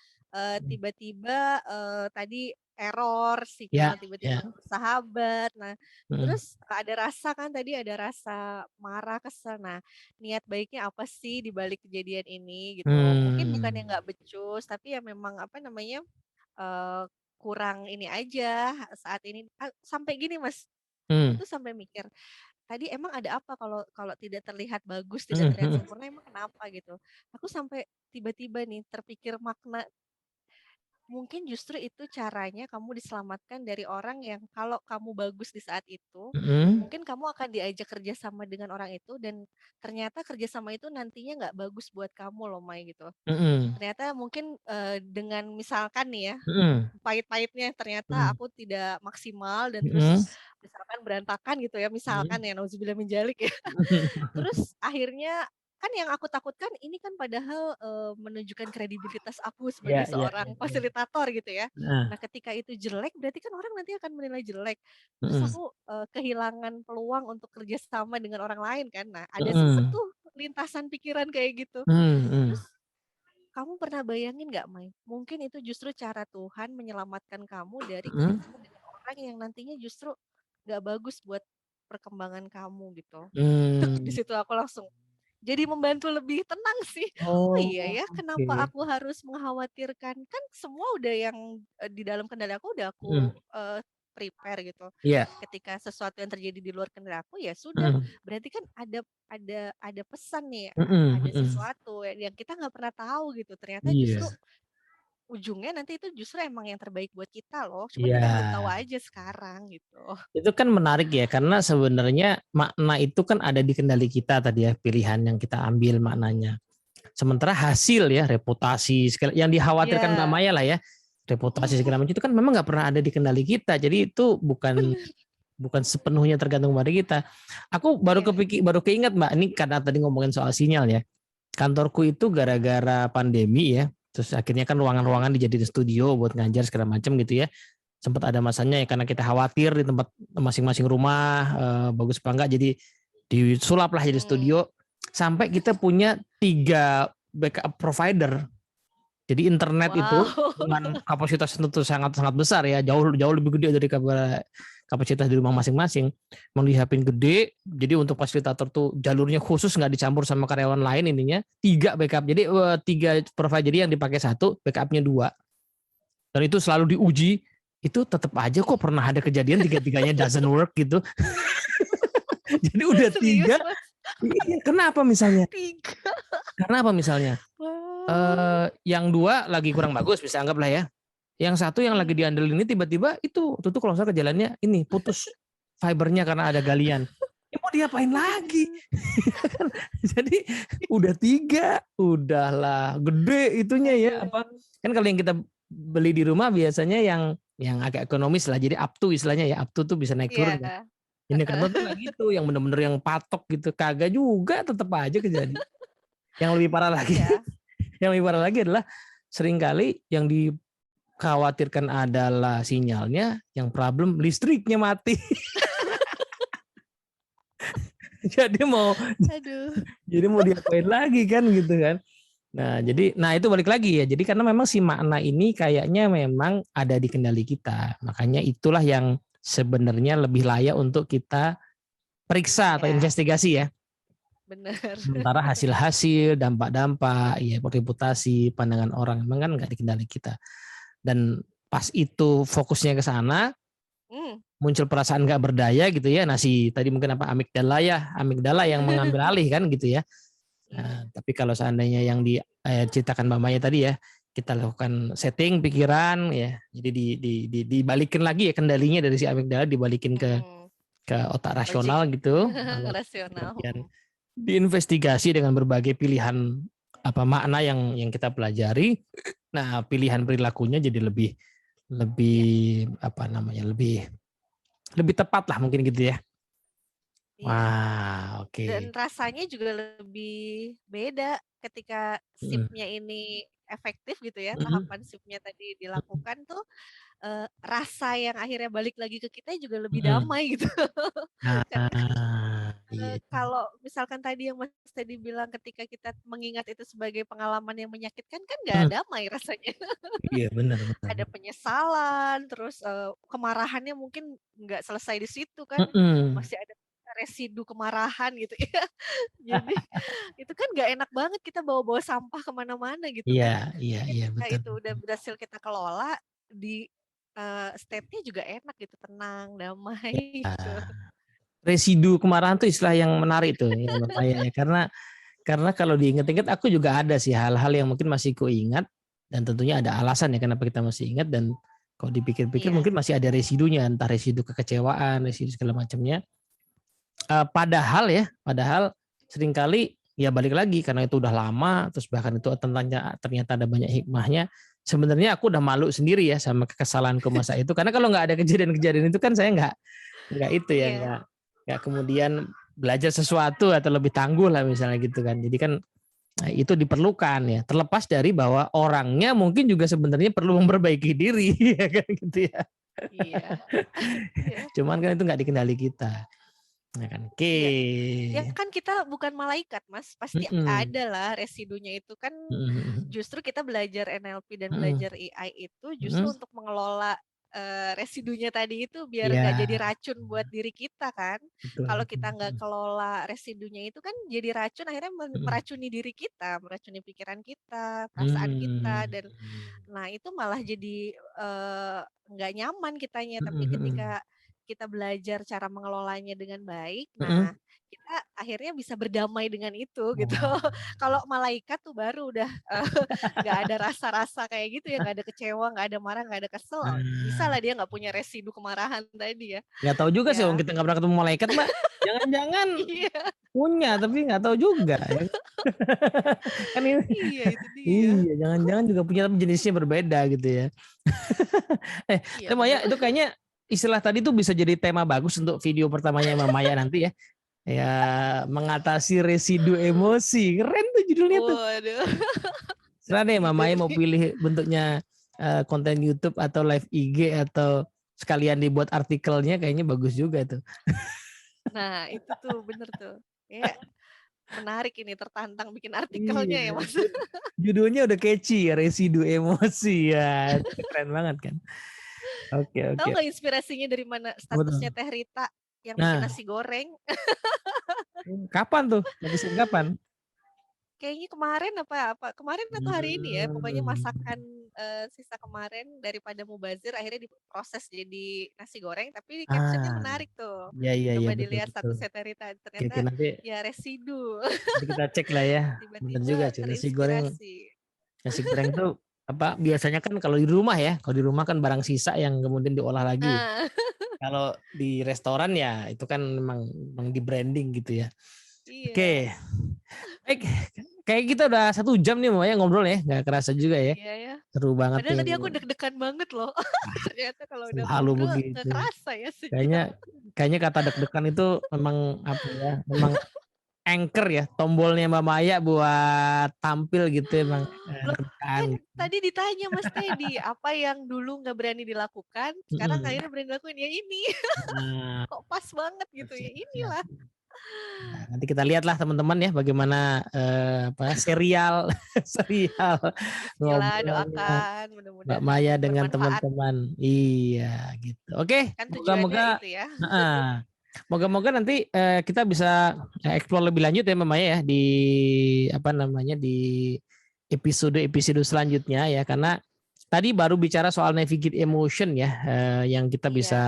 tiba-tiba, tadi error, Ya, sinyal tiba-tiba ya. bersahabat. Nah, Hmm. terus ada rasa kan tadi, ada rasa marah, kesel. Nah, niat baiknya apa sih di balik kejadian ini gitu. Mungkin bukan yang Hmm. nggak becus, tapi ya memang apa namanya, eee, kurang ini aja saat ini, sampai gini Mas, aku Hmm. tuh sampai mikir, tadi emang ada apa kalau kalau tidak terlihat bagus, tidak Hmm. terlihat Hmm. sempurna emang kenapa gitu. Aku sampai tiba-tiba nih terpikir makna, mungkin justru itu caranya kamu diselamatkan dari orang yang kalau kamu bagus di saat itu, Hmm. mungkin kamu akan diajak kerjasama dengan orang itu dan ternyata kerjasama itu nantinya nggak bagus buat kamu loh, Mai, gitu. Hmm. Ternyata mungkin, dengan misalkan nih ya, Hmm. pahit-pahitnya ternyata Hmm. aku tidak maksimal dan terus Hmm. misalkan berantakan gitu ya, misalkan Hmm. ya, nauzubillah min dzalik ya. Terus akhirnya kan yang aku takutkan ini kan padahal, menunjukkan kredibilitas aku Ya, sebagai ya, seorang ya. fasilitator gitu ya. Nah. Nah, ketika itu jelek berarti kan orang nanti akan menilai jelek. Terus Hmm. aku, kehilangan peluang untuk kerjasama dengan orang lain kan. Nah, ada sempet Hmm. tuh lintasan pikiran kayak gitu. Hmm. Terus Hmm. kamu pernah bayangin nggak, Mai? Mungkin itu justru cara Tuhan menyelamatkan kamu dari Mm, ketemu dengan orang yang nantinya justru nggak bagus buat perkembangan kamu gitu. Tek, di mm. situ aku langsung jadi membantu lebih tenang sih. Oh iya Oh, ya, kenapa oke. aku harus mengkhawatirkan? Kan semua udah yang di dalam kendali aku udah aku Mm, prepare gitu. iya. Ketika sesuatu yang terjadi di luar kendali aku ya sudah, Mm, berarti kan ada pesan nih, mm, ada mm. sesuatu yang kita nggak pernah tahu gitu. Ternyata justru Iya, ujungnya nanti itu justru emang yang terbaik buat kita loh. Cuman iya. kita belum tahu aja sekarang gitu. Itu kan menarik ya, karena sebenarnya makna itu kan ada di kendali kita tadi ya, pilihan yang kita ambil maknanya. Sementara hasil ya, reputasi, yang dikhawatirkan Mbak Ya, Maya lah ya, reputasi mm, segala macam itu kan memang nggak pernah ada di kendali kita. Jadi itu bukan bener. bukan sepenuhnya tergantung pada kita. Aku Iya. baru keinget Mbak, ini karena tadi ngomongin soal sinyal ya. Kantorku itu gara-gara pandemi ya, terus akhirnya kan ruangan-ruangan dijadiin studio buat ngajar segala macam gitu ya. Sempat ada masanya ya karena kita khawatir di tempat masing-masing rumah bagus apa enggak, jadi disulap lah jadi Mm. studio sampai kita punya 3 backup provider. Jadi internet itu Wow. dengan kapasitas tentu sangat sangat besar ya, jauh jauh lebih gede dari kapasitas di rumah masing-masing. Mau disiapin gede, jadi untuk fasilitator tuh jalurnya khusus nggak dicampur sama karyawan lain ininya. 3 backup, jadi 3 provider, jadi yang dipakai 1, backupnya 2. Dan itu selalu diuji, itu tetap aja kok pernah ada kejadian tiga-tiganya doesn't work gitu. Jadi udah Serius, 3, Mas? iya, kenapa misalnya? 3. Karena apa misalnya? Wow. Yang 2 lagi kurang bagus, bisa anggap lah ya. Yang 1 yang lagi Mm. diandelin ini tiba-tiba itu tuh kalau misalnya ke jalannya ini putus fibernya karena ada galian. Ya mau diapain lagi? Aduh. Jadi udah 3, udahlah gede itunya ya apa? Aduh. Kan kalau yang kita beli di rumah biasanya yang agak ekonomis lah. Jadi up to istilahnya ya, up to tuh bisa naik turun kan. Iya. Ini kan tuh nggak gitu, yang bener-bener yang patok gitu, kagak juga tetap aja kejadian. Yang lebih parah lagi, Iya. yang lebih parah lagi adalah seringkali yang dikhawatirkan adalah sinyalnya, yang problem listriknya mati. jadi mau Aduh. jadi mau diapain lagi kan gitu kan. Nah itu balik lagi ya. Jadi karena memang si makna ini kayaknya memang ada di kendali kita. Makanya itulah yang sebenarnya lebih layak untuk kita periksa atau Ya, investigasi ya. bener. Sementara hasil-hasil, dampak-dampak, ya reputasi, pandangan orang memang kan nggak di kendali kita. Dan pas itu fokusnya ke sana, Mm. muncul perasaan nggak berdaya gitu ya. Nah si tadi mungkin apa amigdala yang mengambil alih kan gitu ya. Nah, Mm. tapi kalau seandainya yang diceritakan Mbak Maya tadi ya, kita lakukan setting pikiran ya, jadi dibalikin lagi ya kendalinya dari si amigdala dibalikin Mm. ke otak Logik. rasional gitu, lalu Rasional. kemudian diinvestigasi dengan berbagai pilihan apa makna yang kita pelajari. Nah, pilihan perilakunya jadi lebih lebih Ya, apa namanya lebih lebih tepat lah mungkin gitu ya. iya. Wah, oke. Dan rasanya juga lebih beda ketika Mm, sipnya ini efektif gitu ya, mm, tahapan sipnya tadi dilakukan tuh, rasa yang akhirnya balik lagi ke kita juga lebih mm. damai gitu. Kan, Nah, iya. kalau misalkan tadi yang Mas tadi bilang ketika kita mengingat itu sebagai pengalaman yang menyakitkan kan nggak Mm, damai rasanya. iya benar benar. Ada penyesalan, terus, kemarahannya mungkin nggak selesai di situ kan, Mm-mm. masih ada residu kemarahan gitu ya. Jadi itu kan nggak enak banget kita bawa-bawa sampah kemana mana gitu Iya kan. iya Tapi iya ketika betul. itu udah berhasil kita kelola, di, state-nya juga enak gitu, tenang, damai Ya. gitu. Residu kemarahan tuh istilah yang menarik tuh ya Mbak Maya ya. Karena kalau diingat-ingat aku juga ada sih hal-hal yang mungkin masih kuingat dan tentunya ada alasan ya kenapa kita masih ingat dan kalau dipikir-pikir Iya, mungkin masih ada residunya entah residu kekecewaan, residu segala macamnya. Padahal seringkali ya balik lagi karena itu udah lama terus bahkan itu ternyata ada banyak hikmahnya. Sebenarnya aku udah malu sendiri ya sama kekesalanku masa itu karena kalau nggak ada kejadian-kejadian itu kan saya nggak itu ya iya, nggak kemudian belajar sesuatu atau lebih tangguh lah misalnya gitu kan. Jadi kan nah, itu diperlukan ya. Terlepas dari bahwa orangnya mungkin juga sebenarnya perlu memperbaiki diri ya kan gitu ya. iya, iya, Cuman kan itu nggak dikendali kita. Ya kan. Oke. Iya. Ya kan kita bukan malaikat, Mas. Pasti Mm-mm. ada lah residunya itu kan Mm-mm. justru kita belajar NLP dan Mm-mm. belajar AI itu justru Mm-mm. untuk mengelola residunya tadi itu biar nggak jadi Ya, racun buat diri kita kan. betul, Kalau betul. kita nggak kelola residunya itu kan jadi racun akhirnya Mm-mm. meracuni diri kita, meracuni pikiran kita, perasaan kita Hmm. dan nah itu malah jadi nggak nyaman kitanya. Tapi Mm-mm. ketika kita belajar cara mengelolanya dengan baik, nah Mm-mm. kita akhirnya bisa berdamai dengan itu gitu. Wah. Kalau malaikat tuh baru udah nggak ada rasa-rasa kayak gitu ya, nggak ada kecewa, nggak ada marah, nggak ada kesel. Bisa Nah, lah dia nggak punya residu kemarahan tadi ya. nggak tahu juga sih, Ya, Om, kita nggak pernah ketemu malaikat, Mbak. Jangan-jangan iya, punya, tapi nggak tahu juga. Ya. Kan ini, iya itu dia. iya, jangan-jangan juga punya, tapi jenisnya berbeda gitu ya. Iya Tapi Maya, bener. itu kayaknya istilah tadi tuh bisa jadi tema bagus untuk video pertamanya Mbak Maya nanti ya. Ya, mengatasi residu emosi. Keren tuh judulnya tuh. Waduh, Serah deh Mbak residu Maya mau nih. pilih bentuknya konten YouTube atau live IG atau sekalian dibuat artikelnya, kayaknya bagus juga tuh. Nah itu tuh bener tuh. Ya menarik ini, tertantang bikin artikelnya ya Iya, Mas. judulnya udah catchy ya, residu emosi ya. Itu keren banget kan. Oke, Tahu oke. nggak inspirasinya dari mana? Apa Statusnya tuh? Teh Rita yang bikin Nah, nasi goreng. kapan tuh? Episode kapan? Kayaknya kemarin apa kemarin atau hari ini ya, pokoknya Hmm. masakan sisa kemarin daripada mubazir akhirnya diproses jadi nasi goreng, tapi captionnya Ah, menarik tuh. iya iya iya Coba betul dilihat betul. statusnya Terita, Oke, oke, ternyata nanti ya residu. nanti kita cek lah ya. Bener juga Tiba-tiba sih, terinspirasi. nasi goreng tuh apa biasanya kan kalau di rumah ya, kalau di rumah kan barang sisa yang kemudian diolah lagi. Ah, Kalau di restoran ya itu kan memang di branding gitu ya. iya, Oke, baik. Kayak kita udah 1 jam nih Mbak ya ngobrol ya, nggak kerasa juga ya. iya ya. Seru banget Padahal nih. tadi aku deg-degan banget loh. Ternyata kalau udah Selalu ngobrol nggak begitu. kerasa ya Kayaknya sejam. kayaknya kata deg-degan itu memang apa ya? Memang anchor ya, tombolnya Mbak Maya buat tampil gitu emang Loh, deg-degan kan gitu. tadi ditanya Mas Teddy, apa yang dulu nggak berani dilakukan, sekarang Mm-mm. akhirnya berani dilakuin, ya ini. Nah, Kok pas banget gitu ya, siap, siap. inilah. Nah, nanti kita lihatlah teman-teman ya bagaimana apa serial serial Bismillah, ngobrolnya doakan Mbak mudah-mudahan Maya dengan bermanfaat. teman-teman. Iya, gitu. Oke, Kan tujuannya moga-moga itu ya. moga-moga nanti kita bisa explore lebih lanjut ya Mbak Maya ya di apa namanya di episode-episode selanjutnya ya karena tadi baru bicara soal navigate emotion ya yang kita Iya. bisa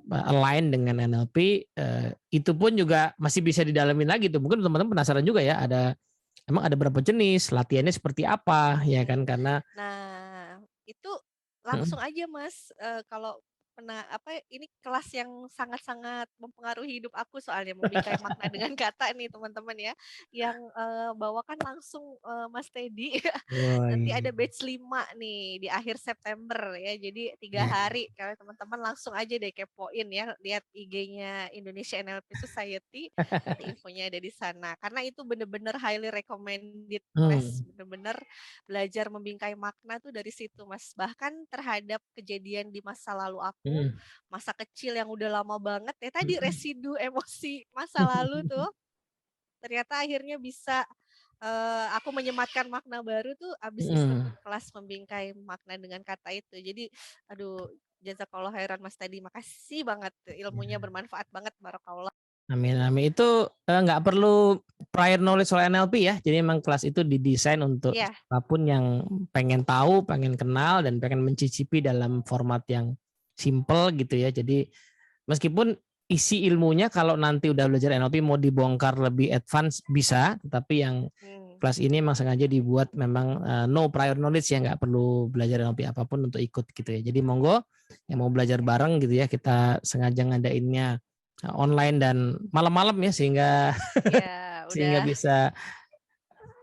align dengan NLP itu pun juga masih bisa didalamin lagi tuh. Mungkin teman-teman penasaran juga ya emang ada berapa jenis, latihannya seperti apa ya Mm-mm. kan karena Nah, itu langsung aja Mas, kalau ini kelas yang sangat-sangat mempengaruhi hidup aku soalnya membingkai makna dengan kata nih teman-teman ya, yang bawakan langsung Mas Teddy. oh, Nanti iya. ada batch 5 nih di akhir September ya. Jadi 3 Ya. hari. Kalau teman-teman langsung aja deh kepoin ya, lihat IG-nya Indonesia NLP Society, nanti infonya ada di sana. Karena itu bener-bener highly recommended, Mas. Hmm. Bener-bener belajar membingkai makna tuh dari situ, Mas. Bahkan terhadap kejadian di masa lalu aku, Hmm. masa kecil yang udah lama banget ya tadi Hmm. residu emosi masa lalu tuh ternyata akhirnya bisa aku menyematkan makna baru tuh abis ikut Hmm. kelas membingkai makna dengan kata itu. Jadi aduh jazakallah khairan Mas tadi. Makasih banget ilmunya bermanfaat banget barakallah. Amin, amin. Itu nggak perlu prior knowledge soal NLP ya. Jadi emang kelas itu didesain untuk Iya. siapapun yang pengen tahu, pengen kenal, dan pengen mencicipi dalam format yang simple gitu ya. Jadi meskipun isi ilmunya kalau nanti udah belajar NLP mau dibongkar lebih advance bisa, tetapi yang Hmm. kelas ini emang sengaja dibuat memang no prior knowledge ya, nggak perlu belajar NLP apapun untuk ikut gitu ya. Jadi monggo yang mau belajar bareng gitu ya, kita sengaja ngadainnya online dan malam-malam ya sehingga Ya sehingga udah bisa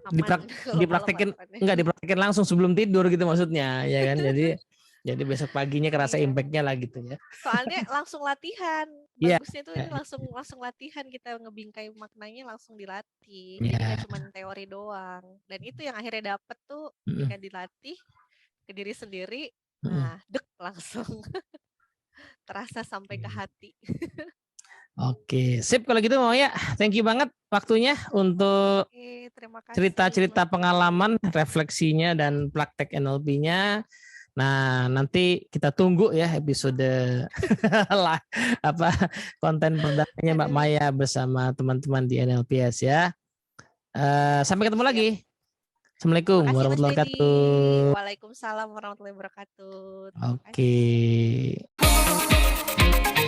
aman kalau malam dipraktekin harapannya. enggak dipraktekin langsung sebelum tidur gitu maksudnya ya kan. Jadi besok paginya kerasa Iya. impactnya lah gitu ya. Soalnya langsung latihan. Iya. Bagusnya tuh ini langsung langsung latihan kita ngebingkai maknanya langsung dilatih. Jadi nggak Ya. cuma teori doang. Dan itu yang akhirnya dapet tuh Mm, ketika dilatih ke diri sendiri. mm. Nah, dek langsung terasa sampai ke hati. Oke, sip kalau gitu Maya. Thank you banget waktunya untuk Oke, terima kasih cerita-cerita Mas Teddy. pengalaman, refleksinya dan praktek NLP-nya. Nah, nanti kita tunggu ya episode lah apa konten perdananya Mbak Aduh, Maya bersama teman-teman di NLPS ya. Sampai ketemu siap-siap. lagi. Assalamualaikum Makasih Mas warahmatullahi Teddy. wabarakatuh. Waalaikumsalam warahmatullahi wabarakatuh. Terima Oke. kasih.